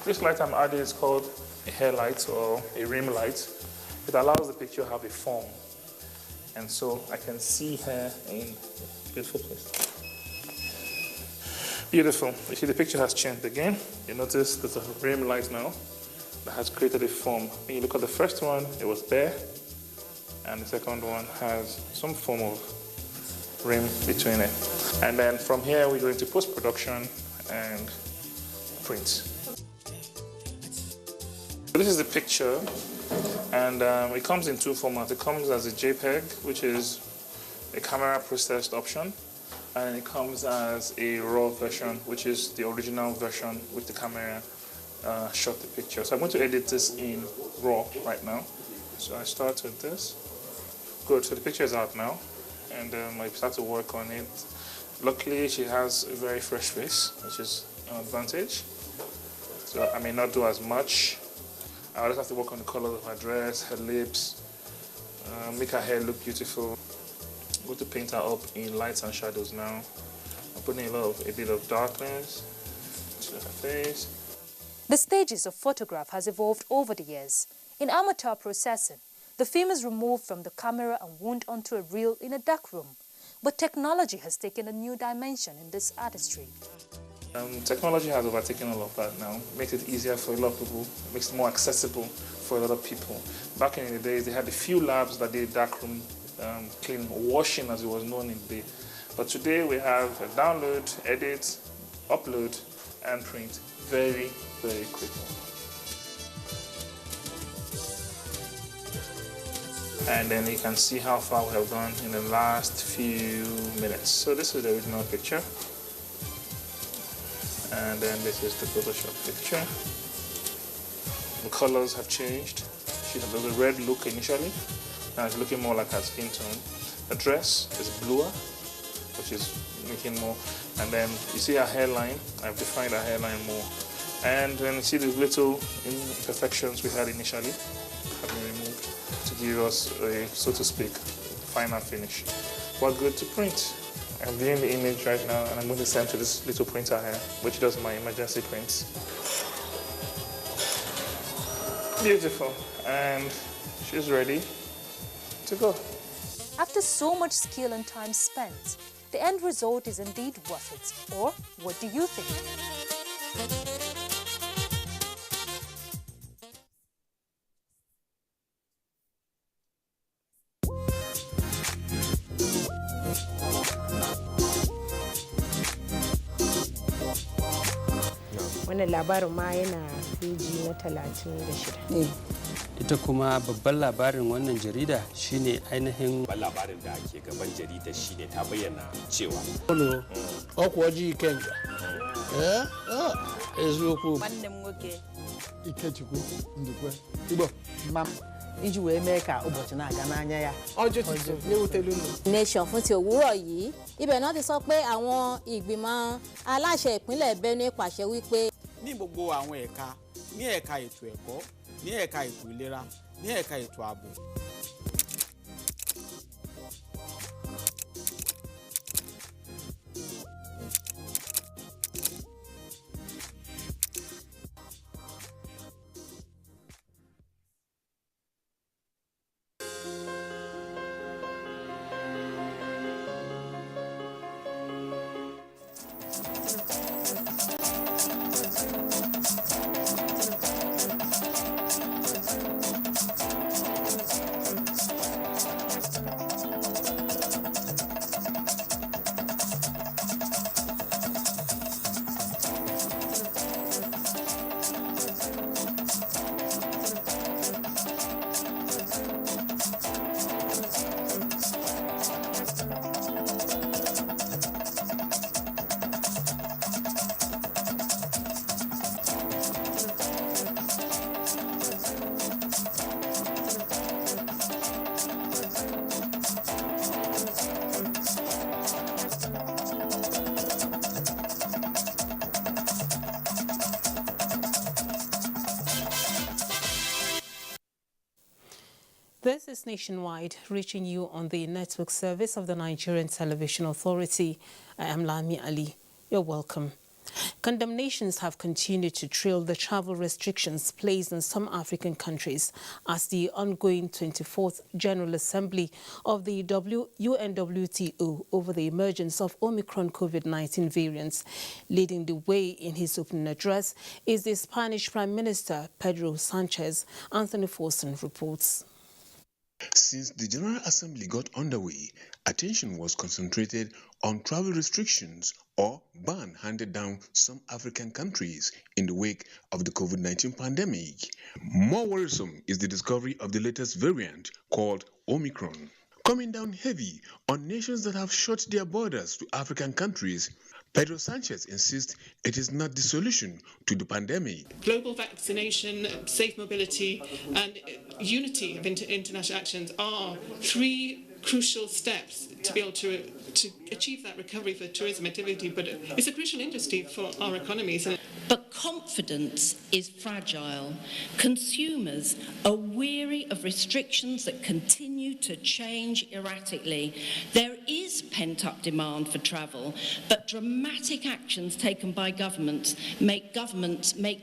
This light I'm adding is called a hair light or a rim light. It allows the picture to have a form, and so I can see her in a beautiful place. Beautiful. You see the picture has changed again. You notice there's a rim light now that has created a form. When you look at the first one, it was bare, and the second one has some form of rim between it. And then from here we go into post-production and print. This is the picture, and it comes in two formats. It comes as a JPEG, which is a camera processed option, and it comes as a RAW version, which is the original version which the camera shot the picture. So I'm going to edit this in RAW right now. So I start with this. Good, so the picture is out now, and I start to work on it. Luckily, she has a very fresh face, which is an advantage. So I may not do as much. I just have to work on the colors of her dress, her lips, make her hair look beautiful. I'm going to paint her up in lights and shadows now. I'm putting a bit of darkness to her face. The stages of photograph has evolved over the years. In amateur processing, the film is removed from the camera and wound onto a reel in a dark room. But technology has taken a new dimension in this artistry. Technology has overtaken all of that now. Makes it easier for a lot of people, makes it more accessible for a lot of people. Back in the days, they had a few labs that did darkroom clean, washing as it was known in the day. But today we have a download, edit, upload, and print very, very quickly. And then you can see how far we have gone in the last few minutes. So this is the original picture. And then this is the Photoshop picture. The colors have changed. She had a red look initially. Now it's looking more like her skin tone. The dress is bluer, which is making more. And then you see her hairline. I've defined her hairline more. And then you see the little imperfections we had initially have been removed to give us a, so to speak, final finish. We're good to print. I'm viewing the image right now, and I'm going to send to this little printer here, which does my emergency prints. Beautiful. And she's ready to go. After so much skill and time spent, the end result is indeed worth it. Or what do you think? Wannan labarin ma yana peji na 36. Ita kuma babban labarin wannan jarida shine ainihin labarin da ke gaban jarida shine ta bayyana cewa ọkwa ji Ikenga eziokwu nwanne m nwoke Ikechukwu Ndukwe Igbo mam iji wee mee ka ụbọchị na-aga n'anya ya ọjọ́ léwutelu nù. Nation fún ti òwúrọ̀ yìí ibẹ̀ náà ti sọ pé àwọn ìgbìmọ̀ aláṣẹ ìpínlẹ̀ Benue pàṣẹ wípé ní gbogbo àwọn ẹ̀ka ní ẹ̀ka ètò ẹ̀kọ́ ní ẹ̀ka ètò ìlera ní ẹ̀ka ètò ààbò. This is Nationwide, reaching you on the network service of the Nigerian Television Authority. I am Lami Ali. You're welcome. Condemnations have continued to trail the travel restrictions placed on some African countries as the ongoing 24th General Assembly of the UNWTO over the emergence of Omicron COVID-19 variants. Leading the way in his opening address is the Spanish Prime Minister Pedro Sanchez. Anthony Forson reports. Since the General Assembly got underway, attention was concentrated on travel restrictions or ban handed down some African countries in the wake of the COVID-19 pandemic. More worrisome is the discovery of the latest variant called Omicron. Coming down heavy on nations that have shut their borders to African countries, Pedro Sanchez insists it is not the solution to the pandemic. Global vaccination, safe mobility, and unity of international actions are three crucial steps to be able to achieve that recovery for tourism activity, but it's a crucial industry for our economies. But confidence is fragile. Consumers are weary of restrictions that continue to change erratically. There is pent-up demand for travel, but dramatic actions taken by governments make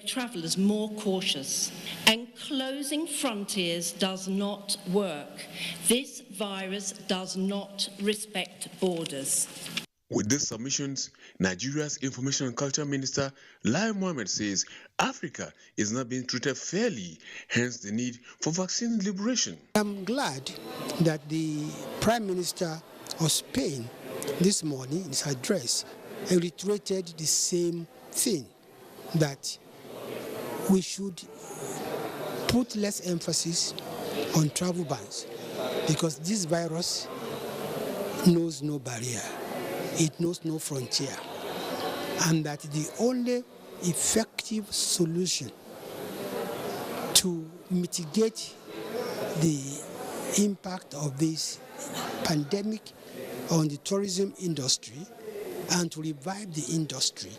travellers more cautious. And closing frontiers does not work. This virus does not respect borders. With these submissions, Nigeria's Information and Culture Minister Lai Mohammed says Africa is not being treated fairly, hence the need for vaccine liberation. I'm glad that the Prime Minister of Spain this morning in his address reiterated the same thing, that we should put less emphasis on travel bans because this virus knows no barrier. It knows no frontier, and that the only effective solution to mitigate the impact of this pandemic on the tourism industry and to revive the industry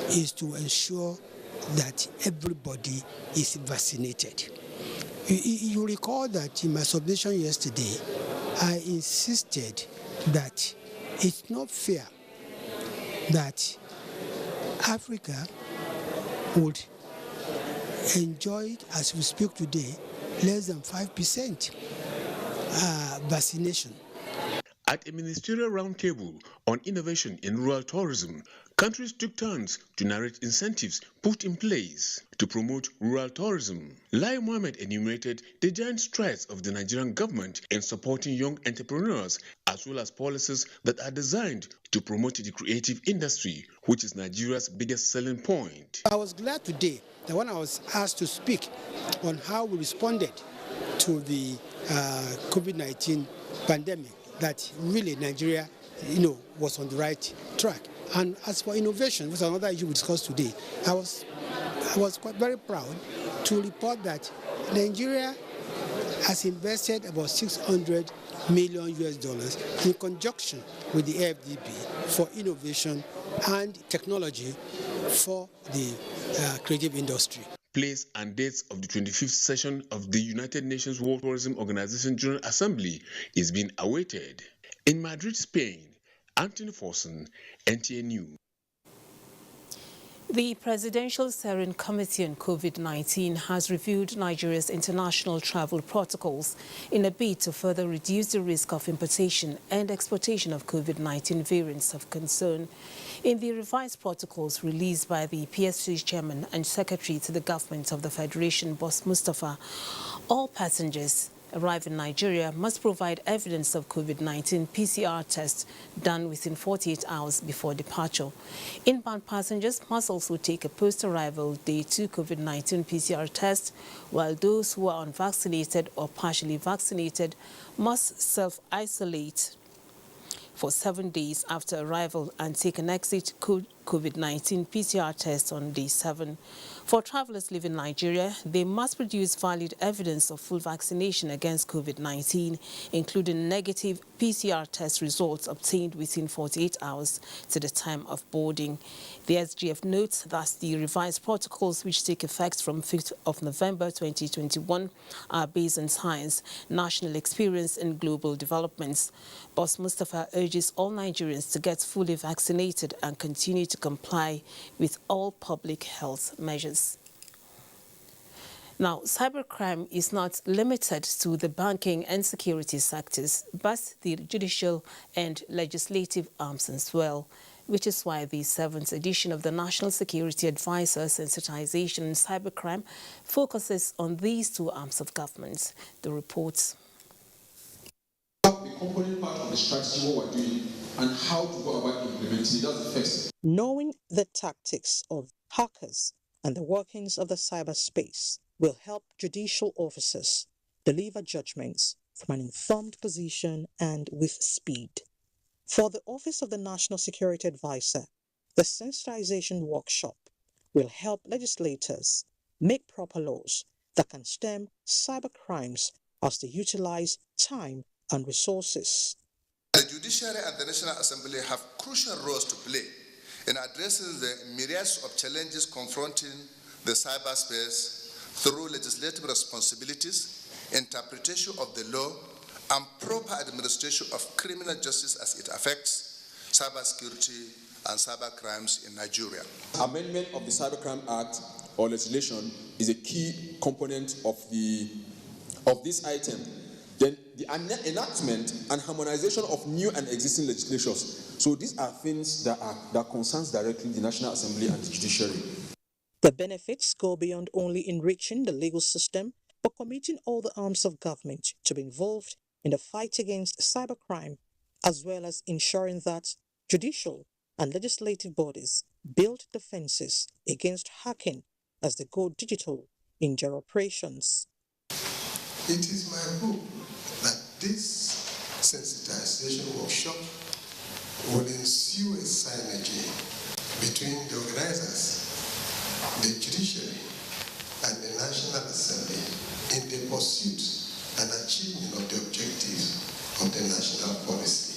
is to ensure that everybody is vaccinated. You recall that in my submission yesterday, I insisted that it's not fair that Africa would enjoy, as we speak today, less than 5% vaccination. At a ministerial roundtable on innovation in rural tourism, countries took turns to narrate incentives put in place to promote rural tourism. Lai Mohammed enumerated the giant strides of the Nigerian government in supporting young entrepreneurs, as well as policies that are designed to promote the creative industry, which is Nigeria's biggest selling point. I was glad today that when I was asked to speak on how we responded to the COVID-19 pandemic, that really Nigeria, was on the right track. And as for innovation, which is another issue we discussed today, I was quite very proud to report that Nigeria has invested about $600 million in conjunction with the AFDB for innovation and technology for the creative industry. Place and dates of the 25th session of the United Nations World Tourism Organization General Assembly is being awaited. In Madrid, Spain, Anthony Forson, NTA News. The Presidential Steering Committee on COVID-19 has reviewed Nigeria's international travel protocols in a bid to further reduce the risk of importation and exportation of COVID-19 variants of concern. In the revised protocols released by the PSC's chairman and secretary to the government of the Federation, Boss Mustafa, all passengers arrive in Nigeria must provide evidence of COVID-19 PCR tests done within 48 hours before departure. Inbound passengers must also take a post-arrival day 2 COVID-19 PCR test, while those who are unvaccinated or partially vaccinated must self-isolate for 7 days after arrival and take an exit COVID-19 PCR test on day 7. For travelers leaving Nigeria, they must produce valid evidence of full vaccination against COVID-19, including negative PCR test results obtained within 48 hours to the time of boarding. The SGF notes that the revised protocols, which take effect from 5th of November 2021, are based on science, national experience and global developments. Boss Mustafa urges all Nigerians to get fully vaccinated and continue to comply with all public health measures. Now, cybercrime is not limited to the banking and security sectors, but the judicial and legislative arms as well, which is why the 7th edition of the National Security Advisor Sensitization on Cybercrime focuses on these two arms of government. The reports. The component part of the strategy, what we're doing, and how to go about implementing it. That's the first. Knowing the tactics of hackers and the workings of the cyberspace will help judicial officers deliver judgments from an informed position and with speed. For the Office of the National Security Advisor, the sensitization workshop will help legislators make proper laws that can stem cybercrimes as they utilize time and resources. The Judiciary and the National Assembly have crucial roles to play in addressing the myriads of challenges confronting the cyberspace through legislative responsibilities, interpretation of the law, and proper administration of criminal justice as it affects cybersecurity and cybercrimes in Nigeria. Amendment of the Cybercrime Act or legislation is a key component of this item. Then the enactment and harmonization of new and existing legislations. So these are things that concerns directly the National Assembly and the judiciary. The benefits go beyond only enriching the legal system, but committing all the arms of government to be involved in the fight against cybercrime, as well as ensuring that judicial and legislative bodies build defenses against hacking as they go digital in their operations. It is my hope that this sensitization workshop will ensue a synergy between the organizers, the judiciary, and the National Assembly pursuit and achievement of the objectives of the national policy.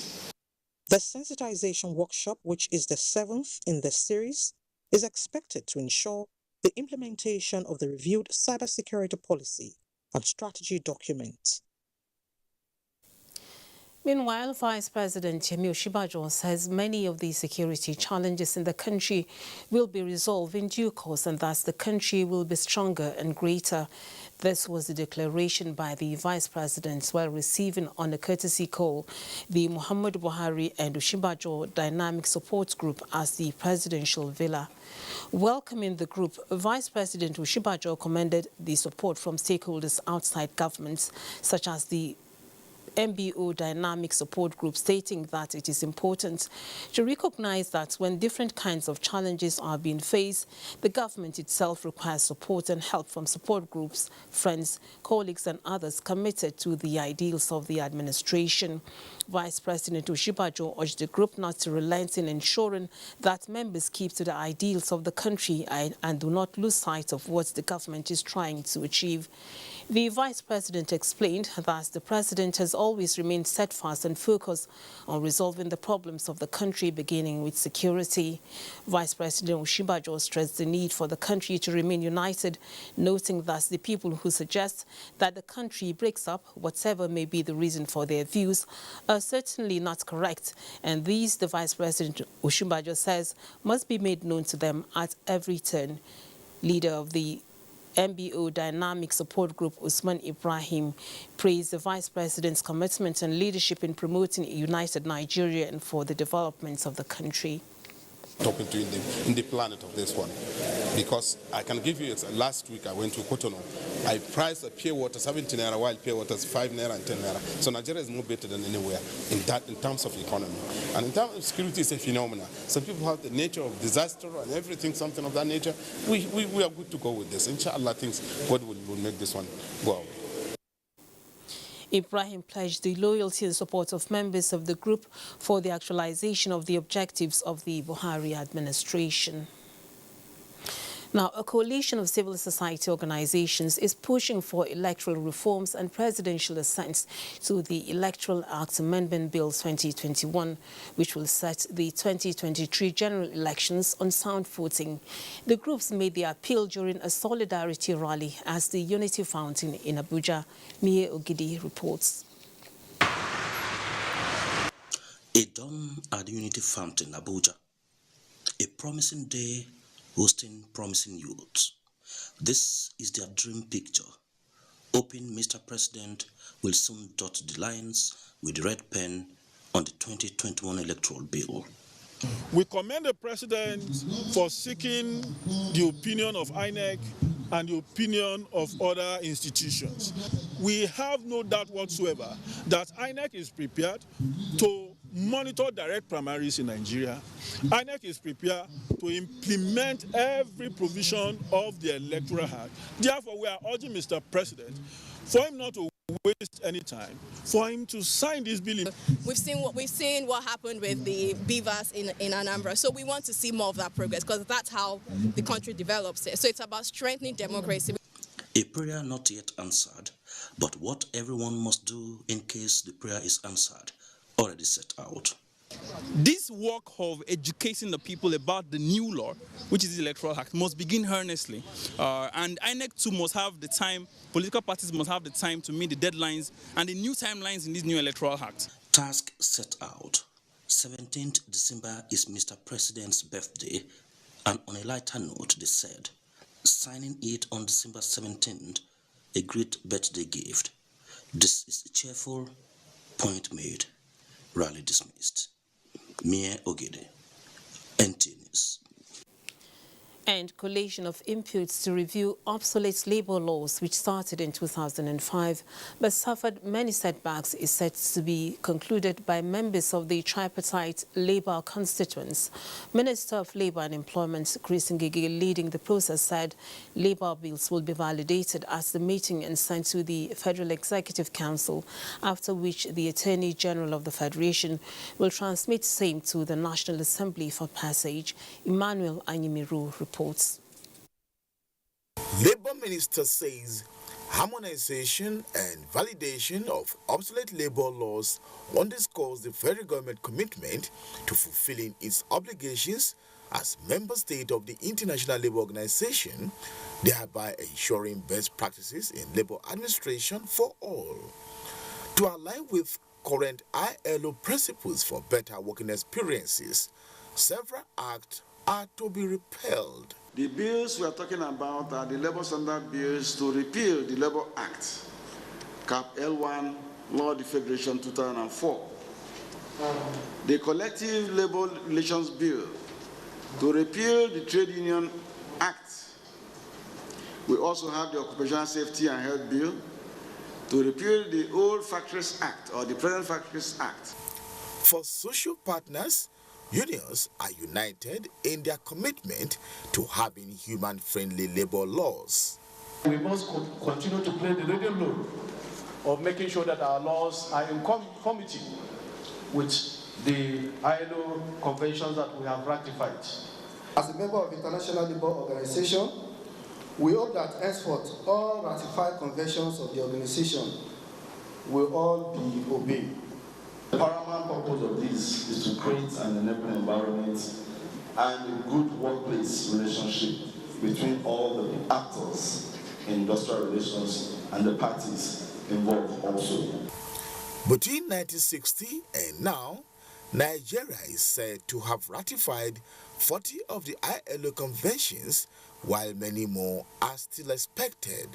The sensitization workshop, which is the 7th in the series, is expected to ensure the implementation of the reviewed cybersecurity policy and strategy document. Meanwhile, Vice President Yemi Osinbajo says many of the security challenges in the country will be resolved in due course and thus the country will be stronger and greater. This was the declaration by the Vice President while receiving on a courtesy call the Muhammadu Buhari and Osinbajo Dynamic Support Group as the presidential villa. Welcoming the group, Vice President Osinbajo commended the support from stakeholders outside governments, such as the MBO Dynamic Support Group, stating that it is important to recognize that when different kinds of challenges are being faced, the government itself requires support and help from support groups, friends, colleagues and others committed to the ideals of the administration. Vice President Osinbajo urged the group not to relent in ensuring that members keep to the ideals of the country and do not lose sight of what the government is trying to achieve. The Vice President explained that the President has always remained steadfast and focused on resolving the problems of the country, beginning with security. Vice President Osinbajo stressed the need for the country to remain united, noting that the people who suggest that the country breaks up, whatever may be the reason for their views, are certainly not correct, and these, the Vice President Osinbajo says, must be made known to them at every turn. Leader of the MBO Dynamic Support Group, Usman Ibrahim, praised the Vice President's commitment and leadership in promoting a united Nigeria and for the development of the country. Talking to you in the planet of this one, because I can give you, last week I went to Cotonou. I priced a pure water 17 naira while pure water is 5 naira and 10 naira. So Nigeria is more better than anywhere in terms of economy. And in terms of security, it's a phenomenon. Some people have the nature of disaster and everything, something of that nature. We are good to go with this. Inshallah, things God will make this one go away. Ibrahim pledged the loyalty and support of members of the group for the actualization of the objectives of the Buhari administration. Now, a coalition of civil society organizations is pushing for electoral reforms and presidential assent to the Electoral Act Amendment Bill 2021, which will set the 2023 general elections on sound footing. The groups made the appeal during a solidarity rally at the Unity Fountain in Abuja. Mie Ogidi reports. A dawn at the Unity Fountain, Abuja. A promising day hosting promising youths. This is their dream picture. Hoping Mr. President will soon dot the lines with the red pen on the 2021 electoral bill. We commend the President for seeking the opinion of INEC and the opinion of other institutions. We have no doubt whatsoever that INEC is prepared to monitor direct primaries in Nigeria. INEC is prepared to implement every provision of the Electoral Act. Therefore, we are urging Mr. President for him not to waste any time, for him to sign this bill. We've seen what happened with the beavers in Anambra, so we want to see more of that progress because that's how the country develops it. So it's about strengthening democracy. A prayer not yet answered, but what everyone must do in case the prayer is answered, already set out. This work of educating the people about the new law, which is the Electoral Act, must begin earnestly. And INEC too must have the time, political parties must have the time to meet the deadlines and the new timelines in this new Electoral Act. Task set out. 17th December is Mr. President's birthday, and on a lighter note, they said, signing it on December 17th, a great birthday gift. This is cheerful, point made, rally dismissed. Mie Ogede, NT News. And coalition of inputs to review obsolete labor laws, which started in 2005 but suffered many setbacks, is set to be concluded by members of the tripartite Labour constituents. Minister of Labour and Employment, Chris Ngige, leading the process, said Labour bills will be validated at the meeting and sent to the Federal Executive Council, after which the Attorney General of the Federation will transmit same to the National Assembly for passage. Emmanuel Anyimiru reports. Labour Minister says Harmonization and validation of obsolete labor laws underscores the federal government commitment to fulfilling its obligations as member state of the International Labour Organization, thereby ensuring best practices in labor administration for all. To align with current ILO principles for better working experiences, several acts are to be repealed. The bills we are talking about are the Labour Standard Bills to repeal the Labour Act, Cap L1, Law of the Federation 2004. The Collective Labour Relations Bill to repeal the Trade Union Act. We also have the Occupational Safety and Health Bill to repeal the Old Factories Act or the Present Factories Act. For social partners, unions are united in their commitment to having human-friendly labor laws. We must continue to play the leading role of making sure that our laws are in conformity with the ILO conventions that we have ratified. As a member of the International Labour Organization, we hope that henceforth all ratified conventions of the organization will all be obeyed. The paramount purpose of this is to create an enabling environment and a good workplace relationship between all the actors in industrial relations and the parties involved also. Between 1960 and now, Nigeria is said to have ratified 40 of the ILO conventions, while many more are still expected.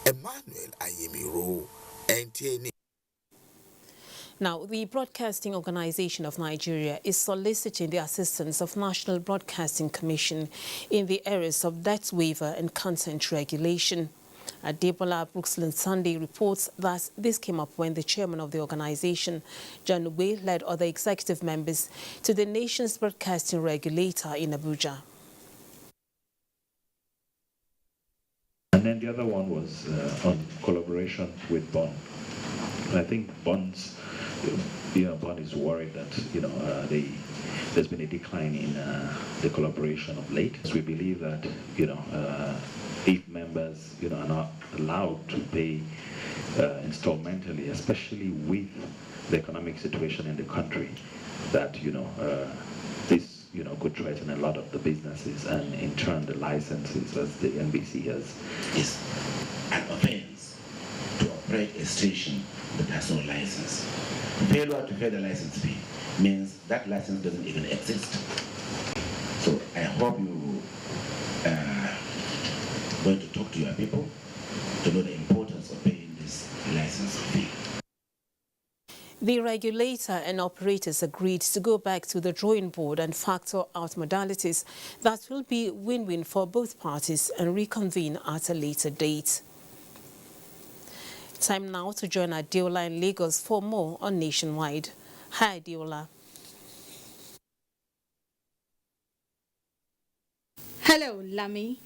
Emmanuel Ayemiro, NTA. Now, the Broadcasting Organization of Nigeria is soliciting the assistance of National Broadcasting Commission in the areas of debt waiver and content regulation. Adebola Brooksland Sunday reports that this came up when the chairman of the organization, John Ube, led other executive members to the nation's broadcasting regulator in Abuja. And then the other one was on collaboration with Bond. And I think Bond's, Bond is worried that, there's been a decline in the collaboration of late. So we believe that, if members, are not allowed to pay installmentally, especially with the economic situation in the country, that, this, could threaten a lot of the businesses and in turn the licenses, as the NBC has. It's an offense to operate a station that has no license. Failure to pay the license fee means that license doesn't even exist. So I hope you are going to talk to your people to know the importance of paying this license fee. The regulator and operators agreed to go back to the drawing board and factor out modalities that will be win-win for both parties and reconvene at a later date. Time now to join Adeola in Lagos for more on Nationwide. Hi, Adeola. Hello, Lami.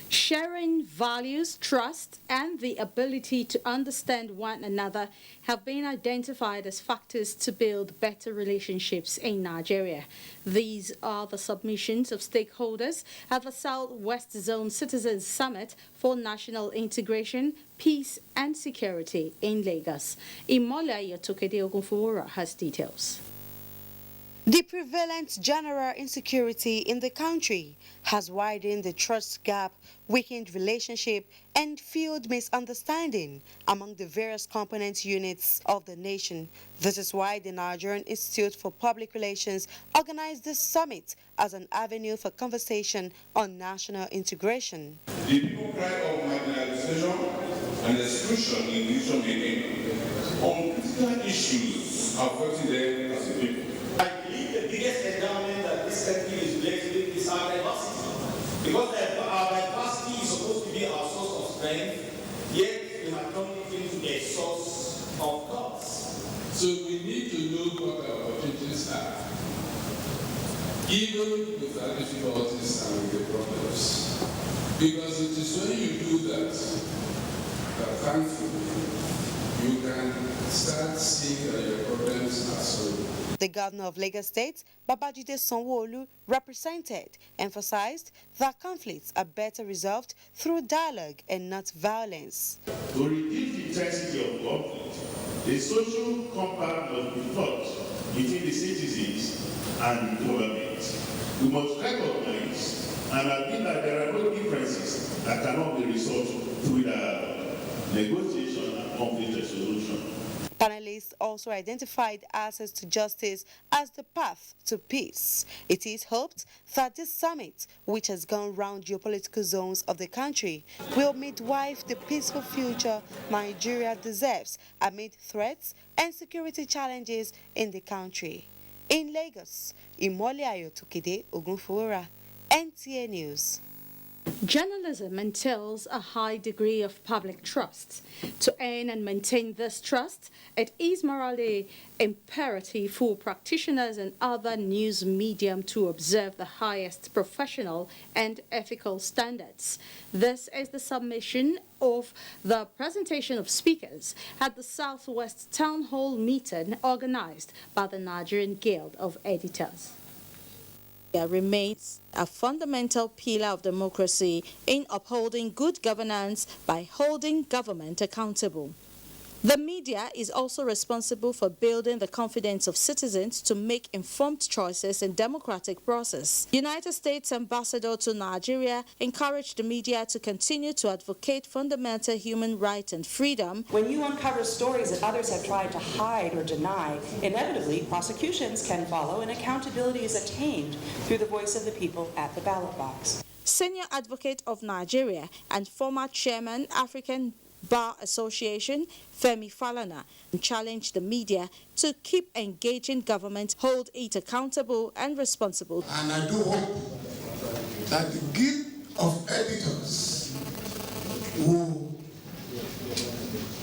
Sharing values, trust, and the ability to understand one another have been identified as factors to build better relationships in Nigeria. These are the submissions of stakeholders at the Southwest Zone Citizens Summit for National Integration, Peace and Security in Lagos. Imola Yotokede Ogunfowora has details. The prevalent general insecurity in the country has widened the trust gap, weakened relationship, and fueled misunderstanding among the various component units of the nation. This is why the Nigerian Institute for Public Relations organized this summit as an avenue for conversation on national integration. The people cry of marginalization and exclusion in decision making on critical issues affecting them as a people. The biggest endowment that this country is blessed with is our diversity. Because our diversity is supposed to be our source of strength, yet we have turned it into a source of cost. So we need to know what our opportunities are, even with our difficulties and with the problems. Because it is when you do that, thankfully, you can start seeing that your problems are solved. The governor of Lagos State, Babajide Sanwo-Olu, represented, emphasized that conflicts are better resolved through dialogue and not violence. To reduce the intensity of conflict, the social compact must be forged between the citizens and the government. We must recognize and admit that there are no differences that cannot be resolved through the negotiation and conflict resolution. Panelists also identified access to justice as the path to peace. It is hoped that this summit, which has gone round geopolitical zones of the country, will midwife the peaceful future Nigeria deserves amid threats and security challenges in the country. In Lagos, Imole Ayotukide Ogunfowora, NTA News. Journalism entails a high degree of public trust. To earn and maintain this trust, it is morally imperative for practitioners and other news medium to observe the highest professional and ethical standards. This is the submission of the presentation of speakers at the Southwest Town Hall meeting organized by the Nigerian Guild of Editors. Remains a fundamental pillar of democracy in upholding good governance by holding government accountable. The media is also responsible for building the confidence of citizens to make informed choices in democratic process. United States Ambassador to Nigeria encouraged the media to continue to advocate fundamental human rights and freedom. When you uncover stories that others have tried to hide or deny, inevitably prosecutions can follow and accountability is attained through the voice of the people at the ballot box. Senior Advocate of Nigeria and former Chairman African Bar Association, Femi Falana, challenged the media to keep engaging government, hold it accountable and responsible. And I do hope that the Guild of Editors will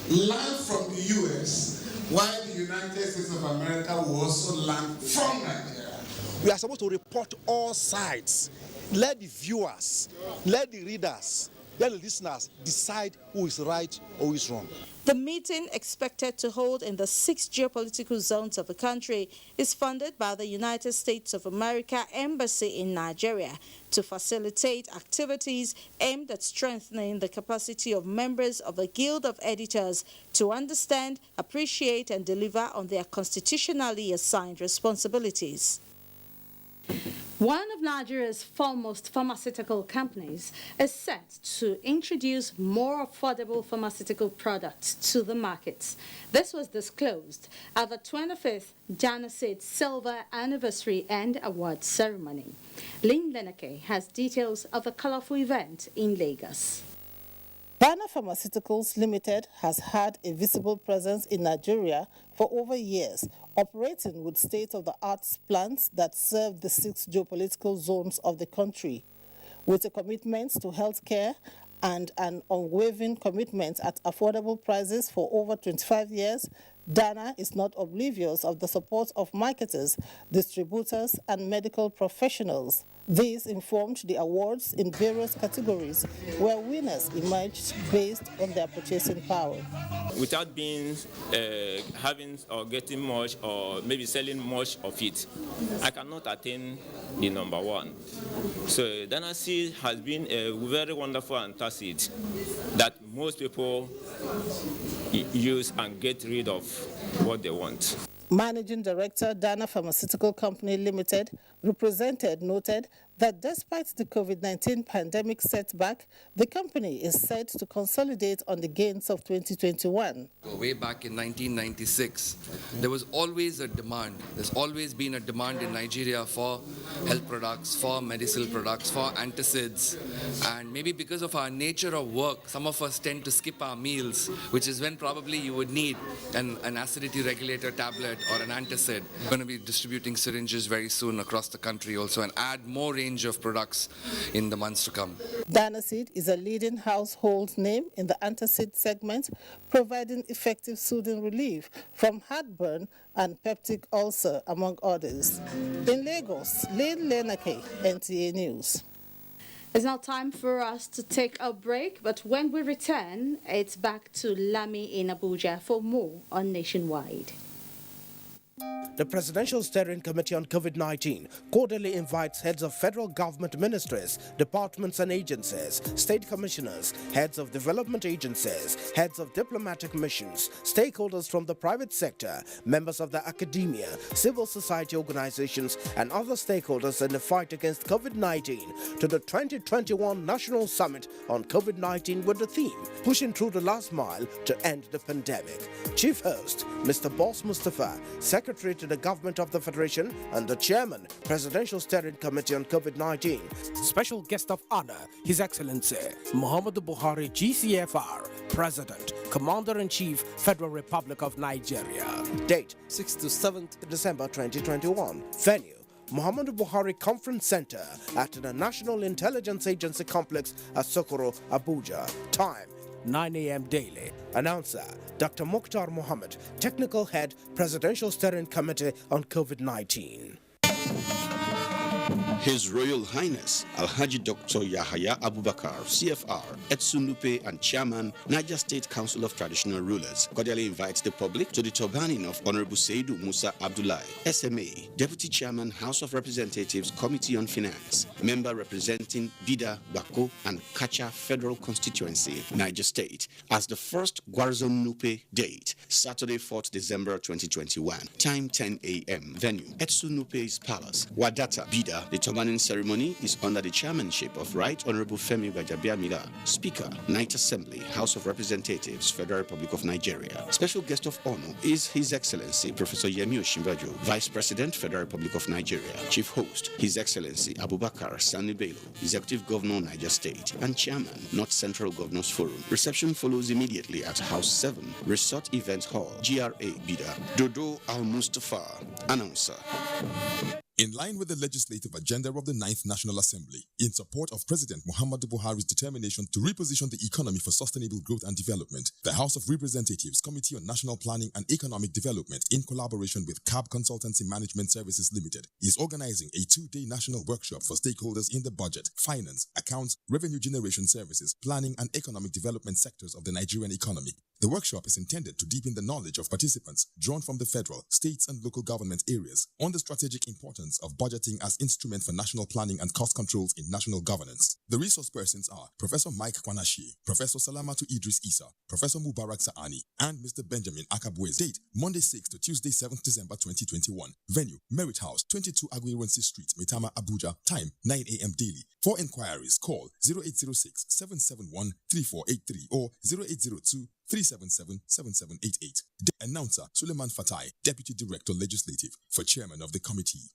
learn from the US, while the United States of America will also learn from Nigeria. We are supposed to report all sides. Let the viewers, let the readers, let the listeners decide who is right or who is wrong. The meeting, expected to hold in the 6 geopolitical zones of the country, is funded by the United States of America Embassy in Nigeria to facilitate activities aimed at strengthening the capacity of members of the Guild of Editors to understand, appreciate, and deliver on their constitutionally assigned responsibilities. One of Nigeria's foremost pharmaceutical companies is set to introduce more affordable pharmaceutical products to the markets. This was disclosed at the 25th Janasid Silver Anniversary and Award Ceremony. Lynn Lenake has details of the colorful event in Lagos. Dana Pharmaceuticals Limited has had a visible presence in Nigeria for over years, operating with state-of-the-art plants that serve the 6 geopolitical zones of the country. With a commitment to healthcare and an unwavering commitment at affordable prices for over 25 years, Dana is not oblivious of the support of marketers, distributors, and medical professionals. These informed the awards in various categories, where winners emerged based on their purchasing power. Without being having or getting much or maybe selling much of it, I cannot attain the number 1. So Dana Seed has been a very wonderful antacid that most people use and get rid of what they want. Managing Director, Dana Pharmaceutical Company Limited, noted that despite the COVID-19 pandemic setback, the company is set to consolidate on the gains of 2021. Way back in 1996, there was always a demand. There's always been a demand in Nigeria for health products, for medicinal products, for antacids. And maybe because of our nature of work, some of us tend to skip our meals, which is when probably you would need an acidity regulator tablet or an antacid. We're going to be distributing syringes very soon across the country also and add more range of products in the months to come. Danaseed is a leading household name in the antacid segment, providing effective soothing relief from heartburn and peptic ulcer, among others. In Lagos, Lynn Lenake, NTA News. It's now time for us to take a break, but when we return, it's back to Lami in Abuja for more on Nationwide. The Presidential Steering Committee on COVID-19 quarterly invites heads of federal government ministries, departments and agencies, state commissioners, heads of development agencies, heads of diplomatic missions, stakeholders from the private sector, members of the academia, civil society organizations, and other stakeholders in the fight against COVID-19 to the 2021 National Summit on COVID-19 with the theme, Pushing Through the Last Mile to End the Pandemic. Chief host, Mr. Boss Mustafa, Secretary to the Government of the Federation and the Chairman, Presidential Steering Committee on COVID-19. Special guest of honor, His Excellency Muhammadu Buhari, GCFR, President, Commander-in-Chief, Federal Republic of Nigeria. Date, 6th to 7th December 2021. Venue, Muhammadu Buhari Conference Center at the National Intelligence Agency Complex at Sokoro, Abuja. Time, 9 a.m. daily. Announcer, Dr. Mukhtar Mohammed, Technical Head, Presidential Steering Committee on COVID-19. His Royal Highness Alhaji Dr. Yahaya Abubakar, CFR, Etsunupe and Chairman, Niger State Council of Traditional Rulers, cordially invites the public to the turbaning of Honorable Seidu Musa Abdullahi, SMA, Deputy Chairman, House of Representatives, Committee on Finance, member representing Bida, Bako, and Kacha Federal Constituency, Niger State, as the first Gwarzon Nupe date, Saturday, 4th December 2021, time 10 a.m. Venue, Etsunupe's Palace, Wadata, Bida. The turbaning ceremony is under the chairmanship of Right Honorable Femi Gbajabiamila, Speaker, Night Assembly, House of Representatives, Federal Republic of Nigeria. Special guest of honor is His Excellency Professor Yemi Osinbajo, Vice President, Federal Republic of Nigeria. Chief host, His Excellency Abubakar Sani Bello, Executive Governor, Niger State, and Chairman, North Central Governors Forum. Reception follows immediately at House 7, Resort Event Hall, GRA, Bida. Dodo Al-Mustafa, announcer. In line with the legislative agenda of the 9th National Assembly, in support of President Muhammadu Buhari's determination to reposition the economy for sustainable growth and development, the House of Representatives Committee on National Planning and Economic Development, in collaboration with CAB Consultancy Management Services Limited, is organizing a 2-day national workshop for stakeholders in the budget, finance, accounts, revenue generation services, planning and economic development sectors of the Nigerian economy. The workshop is intended to deepen the knowledge of participants drawn from the federal, states and local government areas on the strategic importance of budgeting as instrument for national planning and cost controls in national governance. The resource persons are Professor Mike Kwanashi, Professor Salamatu Idris Isa, Professor Mubarak Saani, and Mr. Benjamin Akabwez. Date, Monday 6th to Tuesday 7th December 2021. Venue, Merit House, 22 Agwiwensi Street, Maitama, Abuja. Time, 9 a.m. daily. For inquiries, call 0806-771-3483 or 0802-377-7788. The announcer, Suleiman Fatai, Deputy Director Legislative, for Chairman of the Committee.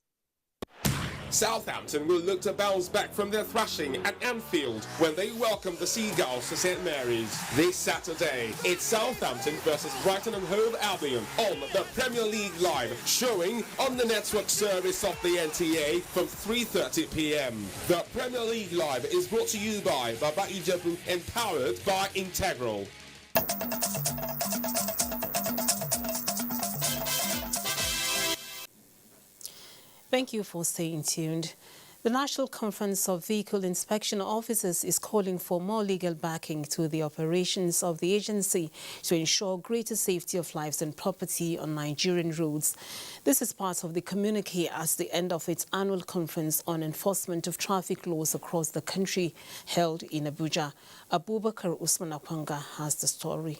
Southampton will look to bounce back from their thrashing at Anfield when they welcome the Seagulls to St Mary's. This Saturday, it's Southampton versus Brighton and Hove Albion on the Premier League Live, showing on the network service of the NTA from 3:30 p.m. The Premier League Live is brought to you by Baba Ijebu, empowered by Integral. Thank you for staying tuned. The National Conference of Vehicle Inspection Officers is calling for more legal backing to the operations of the agency to ensure greater safety of lives and property on Nigerian roads. This is part of the communique at the end of its annual conference on enforcement of traffic laws across the country held in Abuja. Abubakar Usman Akwanga has the story.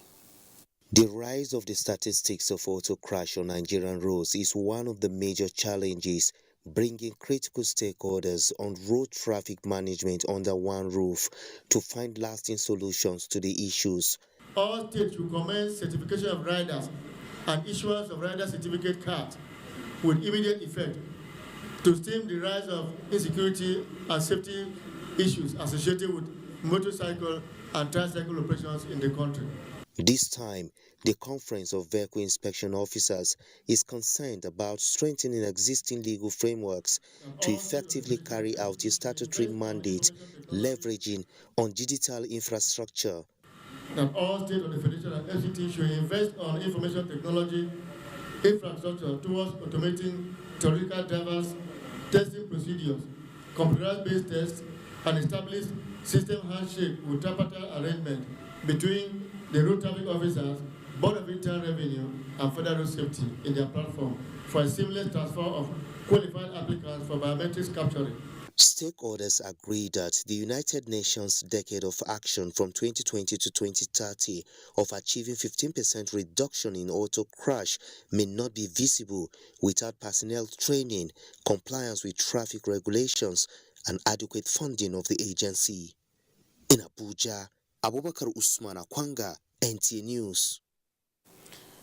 The rise of the statistics of auto crash on Nigerian roads is one of the major challenges, bringing critical stakeholders on road traffic management under one roof to find lasting solutions to the issues. All states will commence certification of riders and issuance of rider certificate cards with immediate effect to stem the rise of insecurity and safety issues associated with motorcycle and tricycle operations in the country. This time, the Conference of Vehicle Inspection Officers is concerned about strengthening existing legal frameworks to effectively carry out a statutory mandate, leveraging on digital infrastructure. That all states of the Federation and FCT should invest on information technology infrastructure towards automating theoretical drivers, testing procedures, computerized-based tests, and establish system handshake with tripartite arrangement between the road traffic officers, Board of Internal Revenue, and Federal Road Safety in their platform for a seamless transfer of qualified applicants for biometrics capturing. Stakeholders agree that the United Nations Decade of Action from 2020 to 2030 of achieving 15% reduction in auto crash may not be visible without personnel training, compliance with traffic regulations, and adequate funding of the agency. In Abuja, Abubakar Usman Akwanga, NTA News.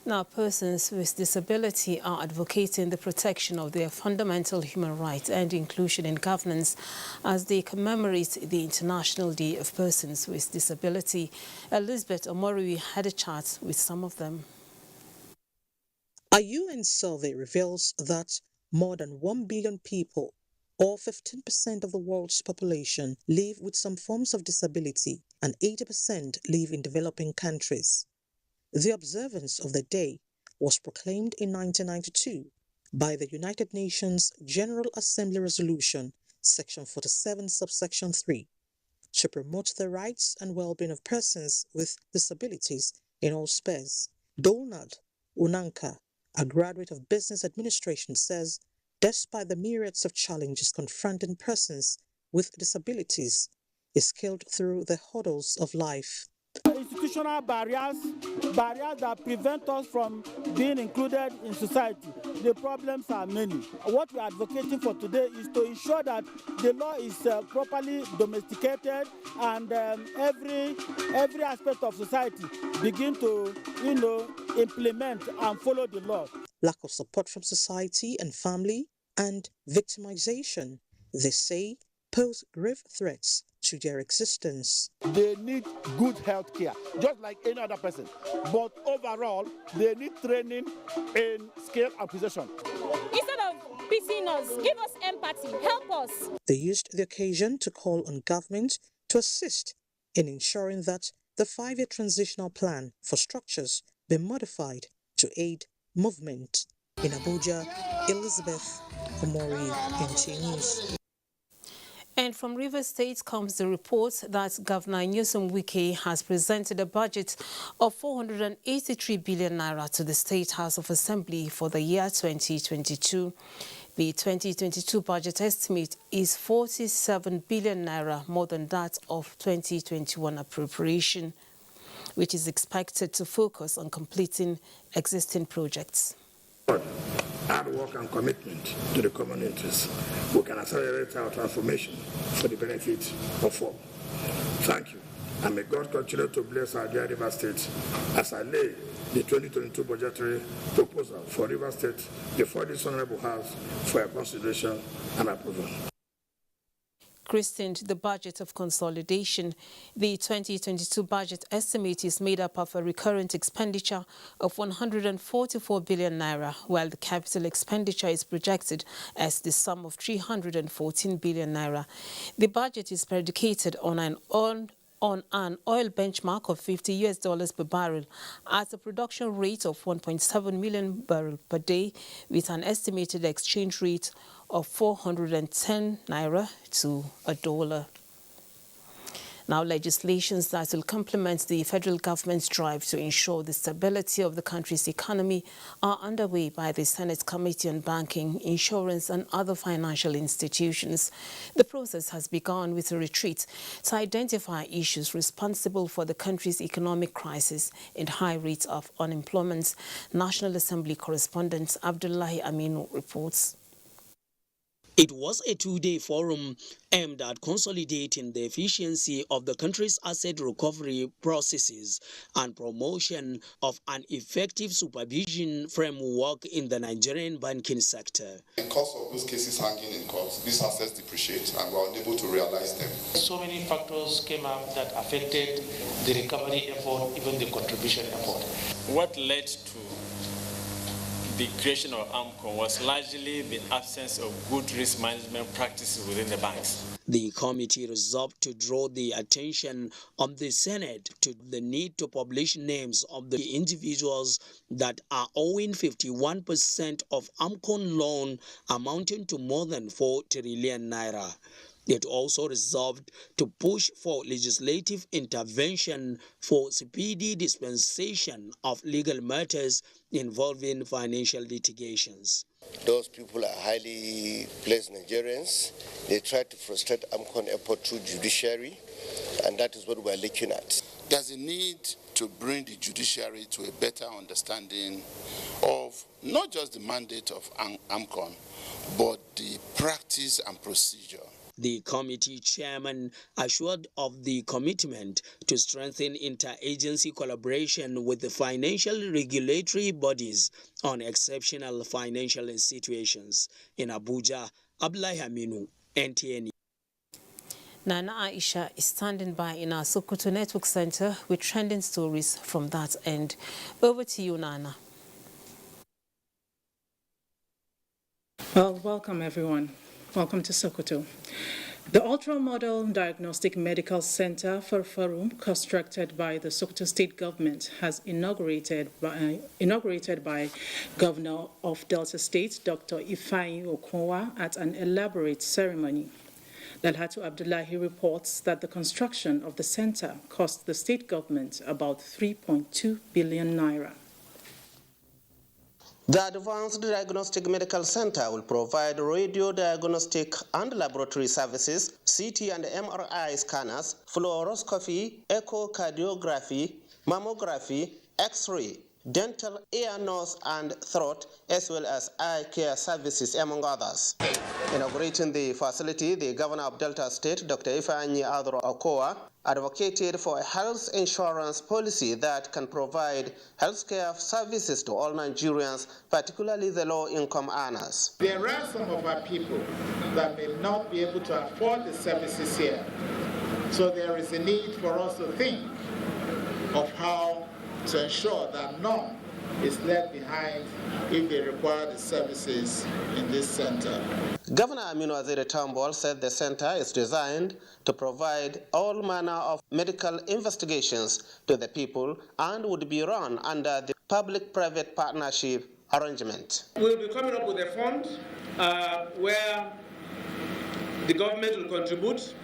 Now, persons with disability are advocating the protection of their fundamental human rights and inclusion in governance as they commemorate the International Day of Persons with Disability. Elizabeth Omorui had a chat with some of them. A UN survey reveals that more than 1 billion people, or 15% of the world's population, live with some forms of disability, and 80% live in developing countries. The observance of the day was proclaimed in 1992 by the United Nations General Assembly Resolution, Section 47, Subsection 3, to promote the rights and well-being of persons with disabilities in all spheres. Donald Unanka, a graduate of business administration, says despite the myriads of challenges confronting persons with disabilities, is scaled through the hurdles of life. Institutional barriers that prevent us from being included in society. The problems are many. What we are advocating for today is to ensure that the law is properly domesticated and every aspect of society begin to, implement and follow the law. Lack of support from society and family and victimization, they say, pose grave threats to their existence. They need good health care, just like any other person. But overall, they need training in skill and precision. Instead of pitying us, give us empathy, help us. They used the occasion to call on government to assist in ensuring that the 5-year transitional plan for structures be modified to aid movement. In Abuja, Elizabeth Omori, NTA News. And from Rivers State comes the report that Governor Nyesom Wike has presented a budget of 483 billion naira to the State House of Assembly for the year 2022. The 2022 budget estimate is 47 billion naira more than that of 2021 appropriation, which is expected to focus on completing existing projects. Hard work and commitment to the common interest, we can accelerate our transformation for the benefit of all. Thank you, and may God continue to bless our dear River State as I lay the 2022 budgetary proposal for River State before this Honorable House for your consideration and approval. Christened the budget of consolidation, the 2022 budget estimate is made up of a recurrent expenditure of 144 billion naira, while the capital expenditure is projected as the sum of 314 billion naira. The budget is predicated on an oil benchmark of $50 per barrel at a production rate of 1.7 million barrels per day, with an estimated exchange rate of 410 naira to $1. Now, legislations that will complement the federal government's drive to ensure the stability of the country's economy are underway by the Senate Committee on Banking, Insurance and Other Financial Institutions. The process has begun with a retreat to identify issues responsible for the country's economic crisis and high rates of unemployment. National Assembly correspondent Abdullahi Aminu reports. It was a two-day forum aimed at consolidating the efficiency of the country's asset recovery processes and promotion of an effective supervision framework in the Nigerian banking sector. Because of those cases hanging in court, these assets depreciate and we are unable to realize them. So many factors came up that affected the recovery effort, even the contribution effort. What led to the creation of AMCO was largely the absence of good risk management practices within the banks. The committee resolved to draw the attention of the Senate to the need to publish names of the individuals that are owing 51% of AMCO loan amounting to more than 4 trillion naira. It also resolved to push for legislative intervention for speedy dispensation of legal matters involving financial litigations. Those people are highly placed Nigerians. They try to frustrate AMCON Airport through judiciary, and that is what we're looking at. There's a need to bring the judiciary to a better understanding of not just the mandate of AMCON, but the practice and procedure. The committee chairman assured of the commitment to strengthen interagency collaboration with the financial regulatory bodies on exceptional financial situations. In Abuja, Abdullahi Aminu, NTN. Nana Aisha is standing by in our Sokoto Network Center with trending stories from that end. Over to you, Nana. Well, welcome everyone. Welcome to Sokoto. The ultra-model diagnostic medical center for Farum, constructed by the Sokoto state government, has inaugurated by Governor of Delta State, Dr. Ifeanyi Okowa, at an elaborate ceremony. Dalhatu Abdullahi reports that the construction of the center cost the state government about 3.2 billion naira. The Advanced Diagnostic Medical Center will provide radio diagnostic and laboratory services, CT and MRI scanners, fluoroscopy, echocardiography, mammography, X-ray, dental, ear, nose, and throat, as well as eye care services, among others. Inaugurating the facility, the Governor of Delta State, Dr. Ifeanyi Okowa, advocated for a health insurance policy that can provide healthcare services to all Nigerians, particularly the low-income earners. There are some of our people that may not be able to afford the services here. So there is a need for us to think of how to ensure that none is left behind if they require the services in this center. Governor Aminu Waziri Tambol said the center is designed to provide all manner of medical investigations to the people and would be run under the public-private partnership arrangement. We'll be coming up with a fund where the government will contribute,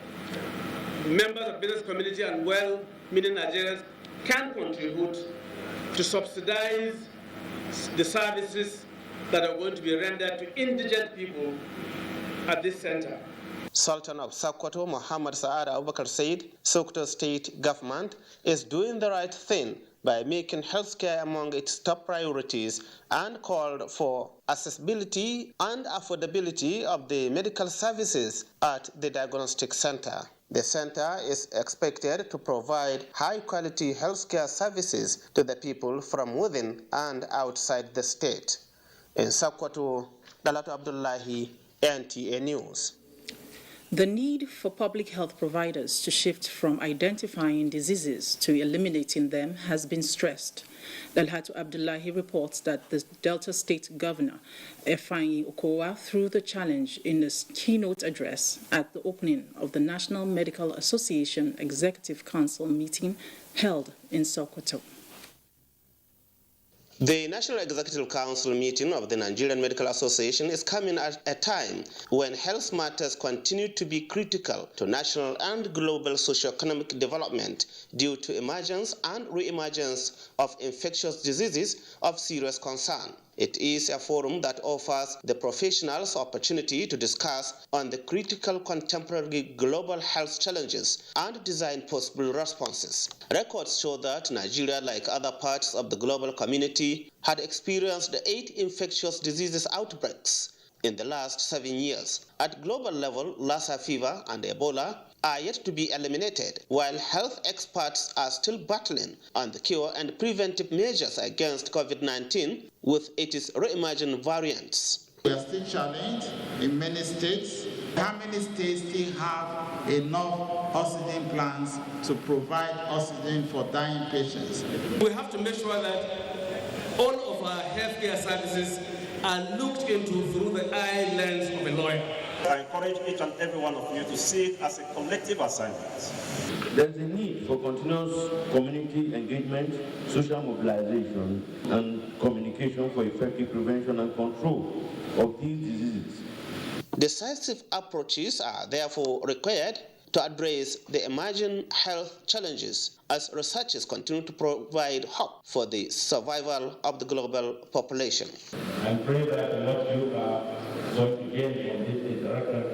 members of the business community and well-meaning Nigerians can contribute to subsidize the services that are going to be rendered to indigent people at this center. Sultan of Sokoto, Muhammad Saad Abubakar said Sokoto state government is doing the right thing by making healthcare among its top priorities and called for accessibility and affordability of the medical services at the diagnostic center. The center is expected to provide high-quality healthcare services to the people from within and outside the state. In Sokoto, Dalhatu Abdullahi, NTA News. The need for public health providers to shift from identifying diseases to eliminating them has been stressed. Dalhatu Abdullahi reports that the Delta State Governor, Ifeanyi Okowa, threw the challenge in his keynote address at the opening of the National Medical Association Executive Council meeting held in Sokoto. The National Executive Council meeting of the Nigerian Medical Association is coming at a time when health matters continue to be critical to national and global socio-economic development due to emergence and re-emergence of infectious diseases of serious concern. It is a forum that offers the professionals opportunity to discuss on the critical contemporary global health challenges and design possible responses. Records show that Nigeria, like other parts of the global community, had experienced 8 infectious diseases outbreaks in the last 7 years. At global level, Lassa fever and Ebola are yet to be eliminated, while health experts are still battling on the cure and preventive measures against COVID-19 with its re-emerging variants. We are still challenged in many states. How many states still have enough oxygen plants to provide oxygen for dying patients? We have to make sure that all of our healthcare services are looked into through the eye lens of a lawyer. I encourage each and every one of you to see it as a collective assignment. There is a need for continuous community engagement, social mobilization, and communication for effective prevention and control of these diseases. Decisive approaches are therefore required to address the emerging health challenges as researchers continue to provide hope for the survival of the global population. I pray that what you are going to gain from this interaction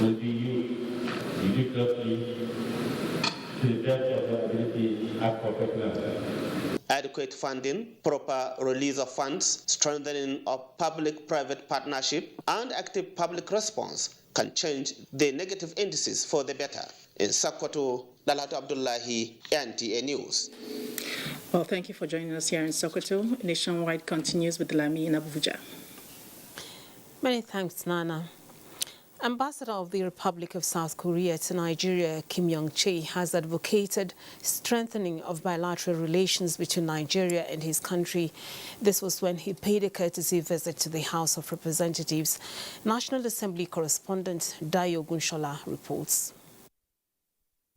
will be used judiciously to the best of your ability as professionals. Adequate funding, proper release of funds, strengthening of public-private partnership, and active public response can change the negative indices for the better. In Sokoto, Dalhatu Abdullahi, NTA News. Well, thank you for joining us here in Sokoto. Nationwide continues with Lami in Abuja. Many thanks, Nana. Ambassador of the Republic of South Korea to Nigeria, Kim Yong-chae, has advocated strengthening of bilateral relations between Nigeria and his country. This was when he paid a courtesy visit to the House of Representatives. National Assembly correspondent Dayo Gunshola reports.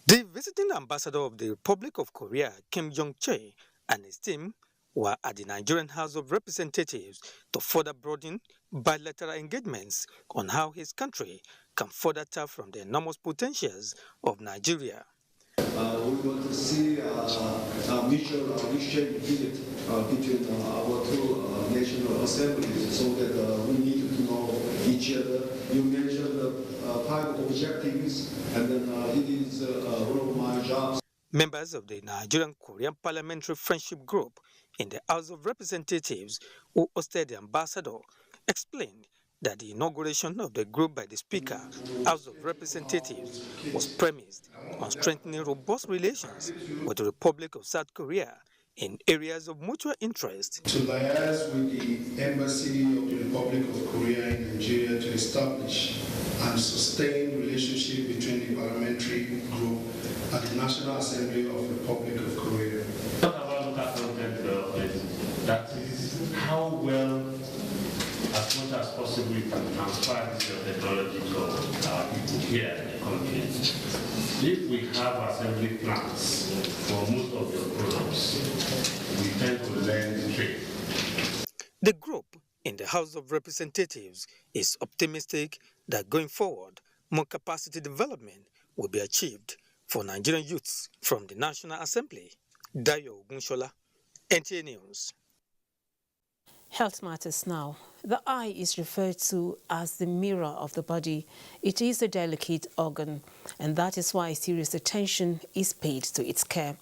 The visiting ambassador of the Republic of Korea, Kim Yong-chae, and his team were at the Nigerian House of Representatives to further broaden bilateral engagements on how his country can further tap from the enormous potentials of Nigeria. We want to see a mutual visit between our two national assemblies so that we need to know each other. You mentioned the 5 objectives, and then it is one of my jobs. Members of the Nigerian-Korean Parliamentary Friendship Group in the House of Representatives who hosted the ambassador explained that the inauguration of the group by the Speaker, House of Representatives, was premised on strengthening robust relations with the Republic of South Korea in areas of mutual interest. To liaise with the Embassy of the Republic of Korea in Nigeria to establish and sustain relationship between the parliamentary group and the National Assembly of the Republic of Korea. What about local content development? That is how well, as much as possible, we can transfer this technology to our people here in the country. If we have assembly plants for most of your products, we tend to learn the trade. The group in the House of Representatives is optimistic that going forward, more capacity development will be achieved for Nigerian youths from the National Assembly. Dayo Gunshola, NTA News. Health matters now. The eye is referred to as the mirror of the body. It is a delicate organ, and that is why serious attention is paid to its care.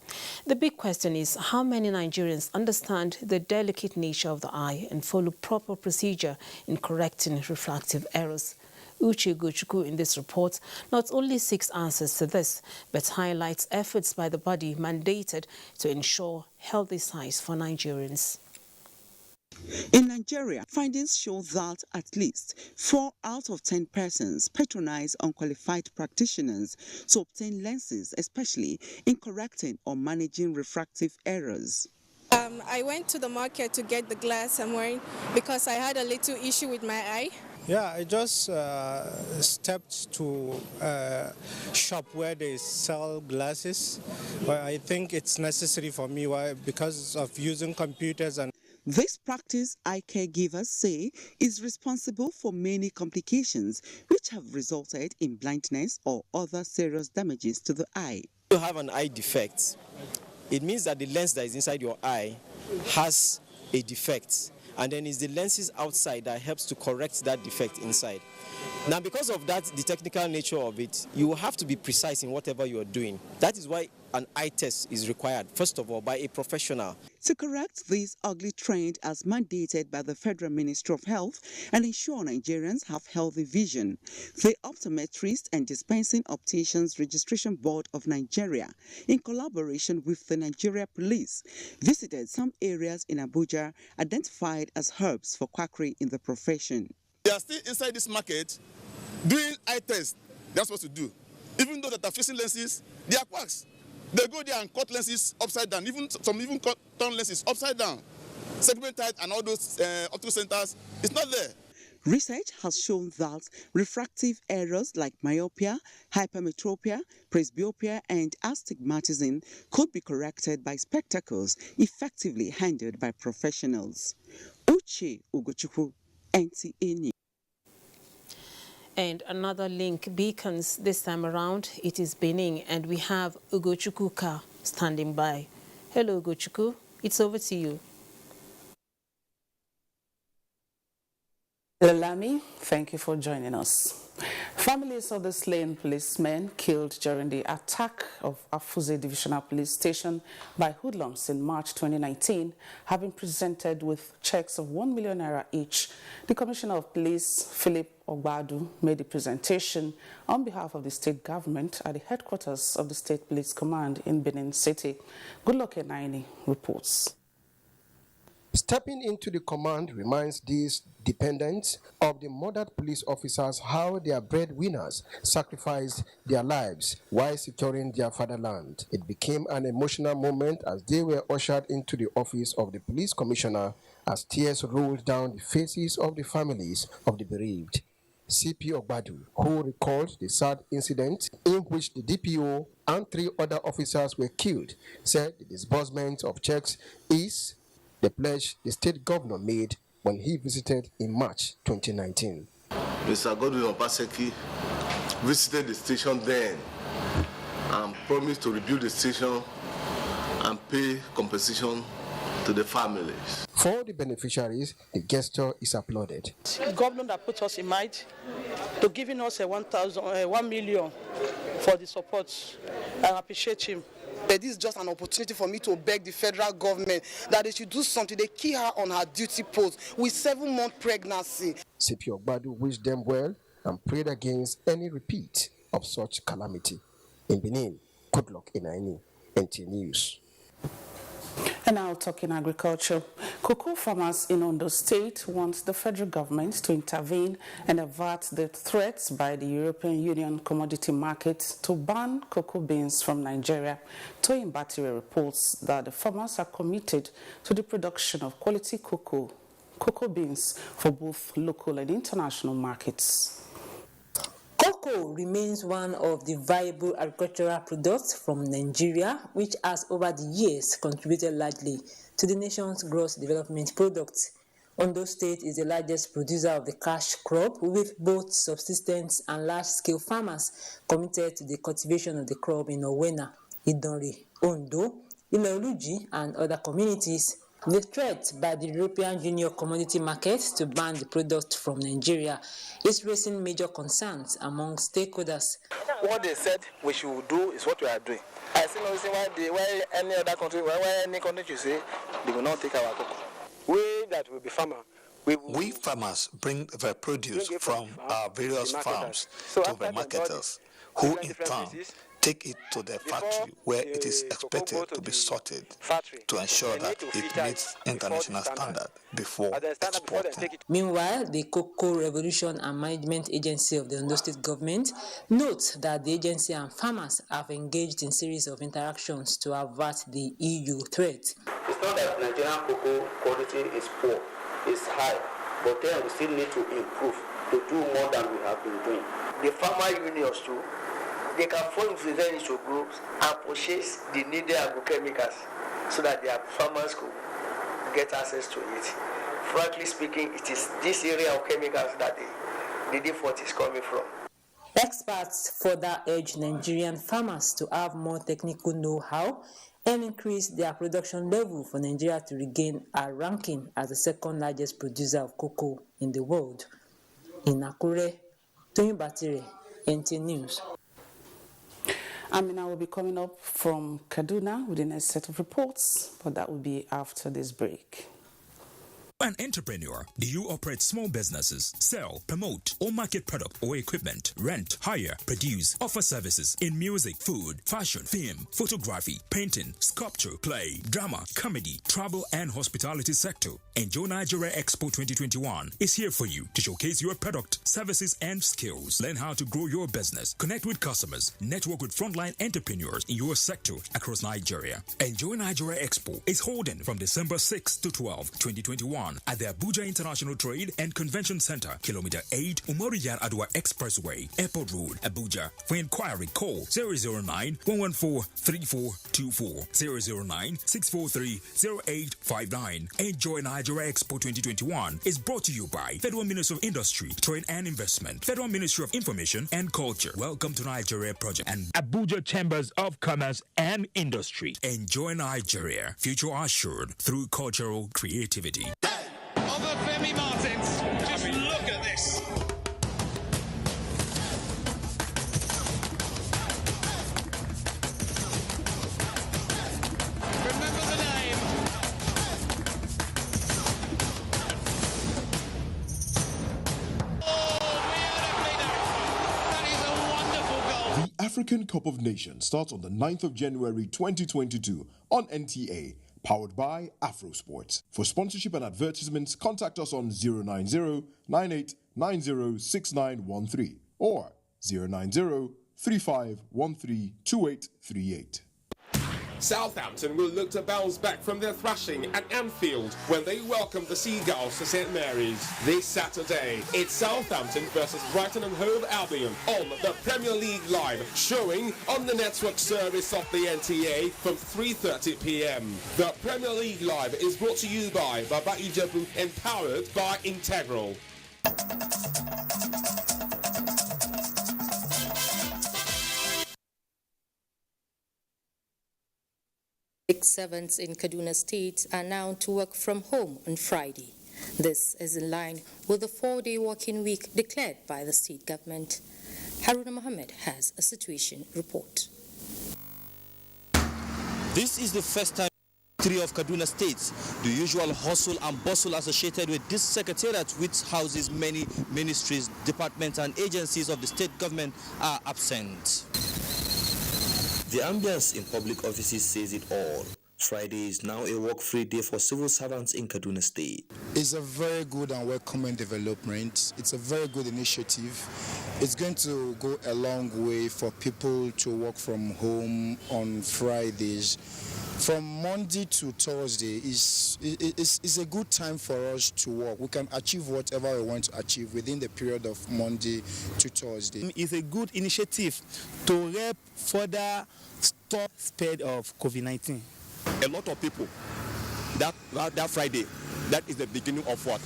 The big question is how many Nigerians understand the delicate nature of the eye and follow proper procedure in correcting refractive errors. Uche Gochukwu in this report not only seeks answers to this, but highlights efforts by the body mandated to ensure healthy sight for Nigerians. In Nigeria, findings show that at least 4 out of 10 persons patronize unqualified practitioners to obtain lenses, especially in correcting or managing refractive errors. I went to the market to get the glass I'm wearing because I had a little issue with my eye. Yeah, I just stepped to a shop where they sell glasses. But I think it's necessary for me because of using computers and this practice, eye caregivers say, is responsible for many complications which have resulted in blindness or other serious damages to the eye. If you have an eye defect, it means that the lens that is inside your eye has a defect, and then it's the lenses outside that helps to correct that defect inside. Now, because of that, the technical nature of it, you will have to be precise in whatever you are doing. That is why an eye test is required, first of all, by a professional. To correct this ugly trend as mandated by the Federal Ministry of Health and ensure Nigerians have healthy vision, the Optometrist and Dispensing Opticians Registration Board of Nigeria, in collaboration with the Nigeria Police, visited some areas in Abuja identified as hubs for quackery in the profession. They are still inside this market doing eye tests. They're supposed to do. Even though that are fixing lenses, they are quacks. They go there and cut lenses upside down. Some even cut turn lenses upside down. Segmented and all those optical centers, it's not there. Research has shown that refractive errors like myopia, hypermetropia, presbyopia, and astigmatism could be corrected by spectacles effectively handled by professionals. Uche Ugochukwu, NTA News. And another link beacons this time around. It is Benin, and we have Ugochukwu standing by. Hello, Ugochukwu. It's over to you. Lelami, thank you for joining us. Families of the slain policemen killed during the attack of Afuze Divisional Police Station by hoodlums in March 2019 have been presented with checks of 1 million naira each. The Commissioner of Police, Philip Ogbadu, made the presentation on behalf of the state government at the headquarters of the State Police Command in Benin City. Goodluck Enaini reports. Stepping into the command reminds these dependents of the murdered police officers how their breadwinners sacrificed their lives while securing their fatherland. It became an emotional moment as they were ushered into the office of the police commissioner as tears rolled down the faces of the families of the bereaved. CP Ogbadu, who recalled the sad incident in which the DPO and 3 other officers were killed, said the disbursement of checks is the pledge the state governor made when he visited in March 2019. Mr. Godwin Obaseki visited the station then and promised to rebuild the station and pay compensation to the families. For the beneficiaries, the gesture is applauded. The government that put us in mind to giving us 1 million for the support. I appreciate him. But this is just an opportunity for me to beg the federal government that they should do something. They kill her on her duty post with 7-month pregnancy. CP Ogbadu wished them well and prayed against any repeat of such calamity. In Benin, Goodluck Enaini, NT News. And now talking agriculture, cocoa farmers in Ondo State want the federal government to intervene and avert the threats by the European Union commodity market to ban cocoa beans from Nigeria. Toyin Batire reports that the farmers are committed to the production of quality cocoa beans for both local and international markets. Cocoa remains one of the viable agricultural products from Nigeria, which has over the years contributed largely to the nation's gross development product. Ondo State is the largest producer of the cash crop, with both subsistence and large-scale farmers committed to the cultivation of the crop in Owena, Idonre, Ondo, Ile-Oluji, and other communities. The threat by the European Union commodity market to ban the product from Nigeria is raising major concerns among stakeholders. What they said we should do is what we are doing. I see no reason why any other country, why any country should say they will not take our cocoa. We that will be farmer. We farmers bring the produce from our various farms to the marketers, who in turn take it to the factory where it is expected to be sorted to ensure that it meets international standard before exporting. Meanwhile, the Cocoa Revolution and Management Agency of the Ondo State government notes that the agency and farmers have engaged in a series of interactions to avert the EU threat. It's not that Nigerian cocoa quality is poor, it's high, but then we still need to improve, to do more than we have been doing. The farmer unions too, they can form residential groups and purchase the needed agrochemicals so that their farmers could get access to it. Frankly speaking, it is this area of chemicals that the default is coming from. Experts further urge Nigerian farmers to have more technical know-how and increase their production level for Nigeria to regain a ranking as the second largest producer of cocoa in the world. In Akure, Toyin Batire, NT News. Amina will be coming up from Kaduna with the next set of reports, but that will be after this break. An entrepreneur, do you operate small businesses, sell, promote, or market product or equipment, rent, hire, produce, offer services in music, food, fashion, film, photography, painting, sculpture, play, drama, comedy, travel, and hospitality sector? Enjoy Nigeria Expo 2021 is here for you to showcase your product, services, and skills. Learn how to grow your business, connect with customers, network with frontline entrepreneurs in your sector across Nigeria. Enjoy Nigeria Expo is holding from December 6 to 12, 2021. 2021 at the Abuja International Trade and Convention Center, Kilometer 8, Umaru Adwa Expressway, Airport Road, Abuja. For inquiry, call 009-114-3424, 009-643-0859. Enjoy Nigeria Expo 2021 is brought to you by Federal Ministry of Industry, Trade and Investment, Federal Ministry of Information and Culture. Welcome to Nigeria Project and Abuja Chambers of Commerce and Industry. Enjoy Nigeria, future assured through cultural creativity. Femi Martins, just look at this. Remember the name. That is a wonderful goal. The African Cup of Nations starts on the 9th of January 2022 on NTA. Powered by Afrosports. For sponsorship and advertisements, contact us on 090-9890-6913 or 090-3513-2838. Southampton will look to bounce back from their thrashing at Anfield when they welcome the Seagulls to St Mary's this Saturday. It's Southampton versus Brighton and Hove Albion on the Premier League Live, showing on the network service of the NTA from 3:30 p.m. The Premier League Live is brought to you by Baba Ijebu and powered by Integral. 6/7 in Kaduna State are now to work from home on Friday. This is in line with the 4-day working week declared by the state government. Haruna Mohammed has a situation report. This is the first time in the history of Kaduna State the usual hustle and bustle associated with this secretariat, which houses many ministries, departments and agencies of the state government, are absent. The ambience in public offices says it all. Friday is now a work-free day for civil servants in Kaduna State. It's a very good and welcoming development. It's a very good initiative. It's going to go a long way for people to work from home on Fridays. From Monday to Thursday is a good time for us to work. We can achieve whatever we want to achieve within the period of Monday to Thursday. It's a good initiative to help further stop spread of COVID-19. A lot of people, that Friday, that is the beginning of what?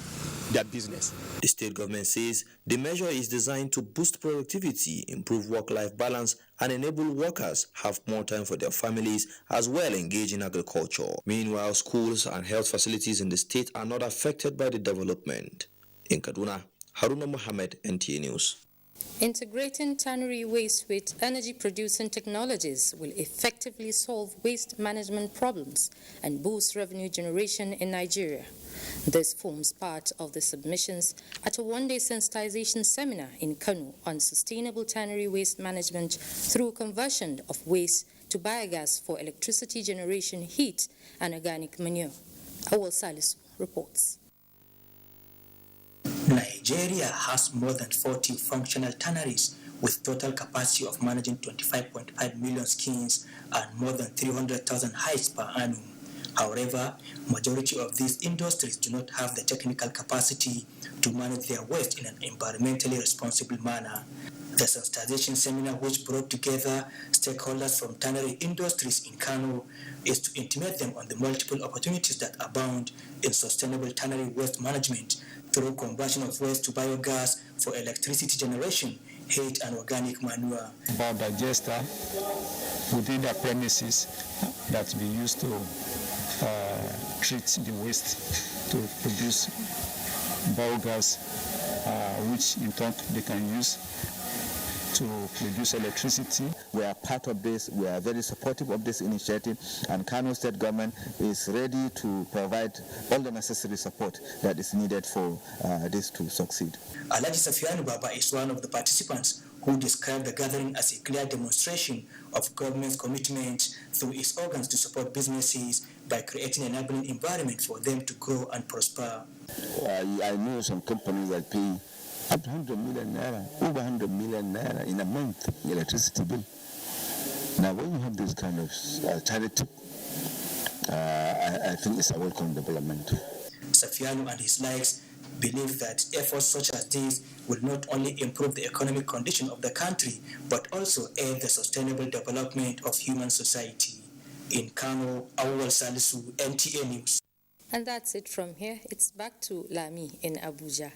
Their business. The state government says the measure is designed to boost productivity, improve work-life balance, and enable workers have more time for their families, as well engage in agriculture. Meanwhile, schools and health facilities in the state are not affected by the development. In Kaduna, Haruna Mohammed, NTA News. Integrating tannery waste with energy-producing technologies will effectively solve waste management problems and boost revenue generation in Nigeria. This forms part of the submissions at a one-day sensitization seminar in Kano on sustainable tannery waste management through conversion of waste to biogas for electricity generation, heat, and organic manure. Awal Salisu reports. Nigeria has more than 40 functional tanneries with total capacity of managing 25.5 million skins and more than 300,000 hides per annum. However, majority of these industries do not have the technical capacity to manage their waste in an environmentally responsible manner. The sensitization seminar, which brought together stakeholders from tannery industries in Kano, is to intimate them on the multiple opportunities that abound in sustainable tannery waste management through conversion of waste to biogas for electricity generation, heat, and organic manure. Biodigester within the premises that we used to treat the waste to produce biogas, which in turn they can use to produce electricity. We are part of this. We are very supportive of this initiative, and Kano State Government is ready to provide all the necessary support that is needed for this to succeed. Alhaji Safianu Baba is one of the participants who described the gathering as a clear demonstration of government's commitment through its organs to support businesses by creating an enabling environment for them to grow and prosper. I know some companies that pay up to 100 million naira, over 100 million naira in a month electricity bill. Now, when you have this kind of alternative, I think it's a welcome development. Safiano and his likes believe that efforts such as these will not only improve the economic condition of the country, but also aid the sustainable development of human society. In Kano, Awal Salisu, NTA News. And that's it from here. It's back to Lami in Abuja.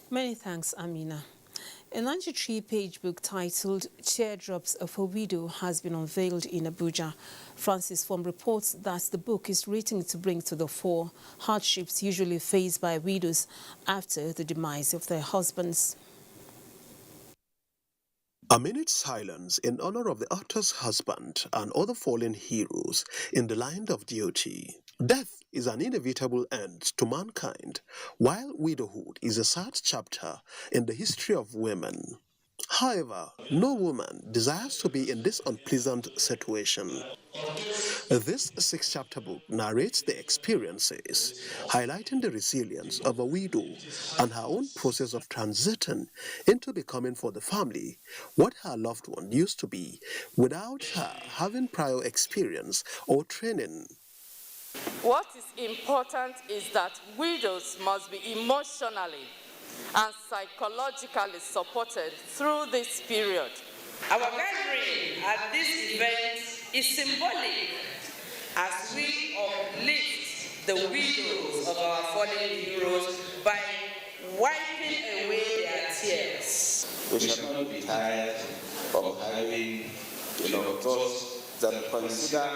Many thanks, Amina. A 93-page book titled Teardrops of a Widow has been unveiled in Abuja. Francis Form reports that the book is written to bring to the fore hardships usually faced by widows after the demise of their husbands. A minute's silence in honor of the author's husband and other fallen heroes in the line of duty. Death is an inevitable end to mankind, while widowhood is a sad chapter in the history of women. However, no woman desires to be in this unpleasant situation. This six-chapter book narrates the experiences, highlighting the resilience of a widow and her own process of transiting into becoming for the family what her loved one used to be without her having prior experience or training. What is important is that widows must be emotionally and psychologically supported through this period. Our gathering at this event is symbolic as we uplift the widows of our fallen heroes by wiping away their tears. We shall not be tired of having thoughts that consider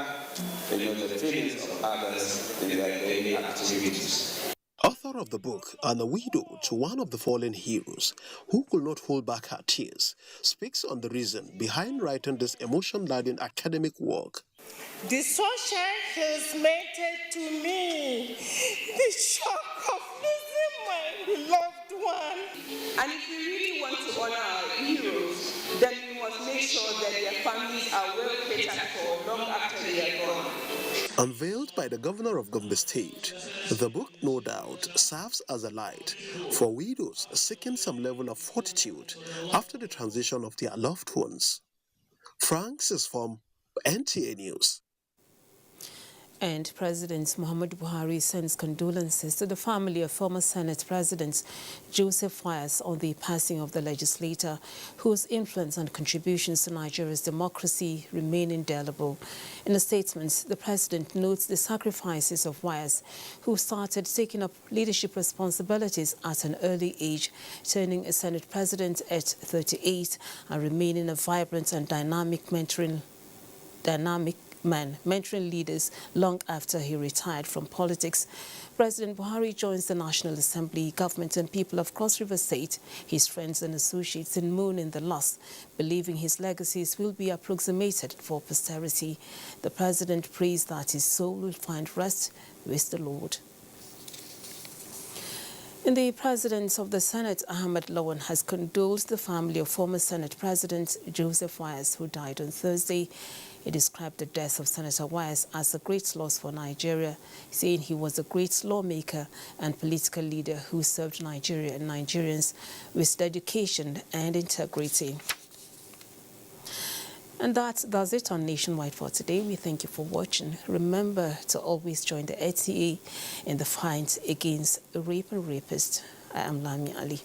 the feelings of others in their daily activities. Author of the book and a widow to one of the fallen heroes who could not hold back her tears, speaks on the reason behind writing this emotion-laden academic work. The sunshine has melted to me the shock of losing my beloved one. And if we really want to honor our heroes, then we must make sure that their families are well catered for long after they are gone. Unveiled by the governor of Gombe State, the book no doubt serves as a light for widows seeking some level of fortitude after the transition of their loved ones. Francis from NTA News. And President Muhammadu Buhari sends condolences to the family of former Senate President Joseph Wise on the passing of the legislator, whose influence and contributions to Nigeria's democracy remain indelible. In a statement, the president notes the sacrifices of Wise, who started taking up leadership responsibilities at an early age, turning a Senate president at 38 and remaining a vibrant and dynamic man, mentoring leaders long after he retired from politics. President Buhari joins the National Assembly, government and people of Cross River State, his friends and associates in mourning the loss, believing his legacies will be approximated for posterity. The president prays that his soul will find rest with the Lord. And the President of the Senate, Ahmed Lawan, has condoled the family of former Senate President Joseph Wise, who died on Thursday. He described the death of Senator Wise as a great loss for Nigeria, saying he was a great lawmaker and political leader who served Nigeria and Nigerians with dedication and integrity. And that does it on Nationwide for today. We thank you for watching. Remember to always join the NTA in the fight against rape and rapists. I am Lami Ali.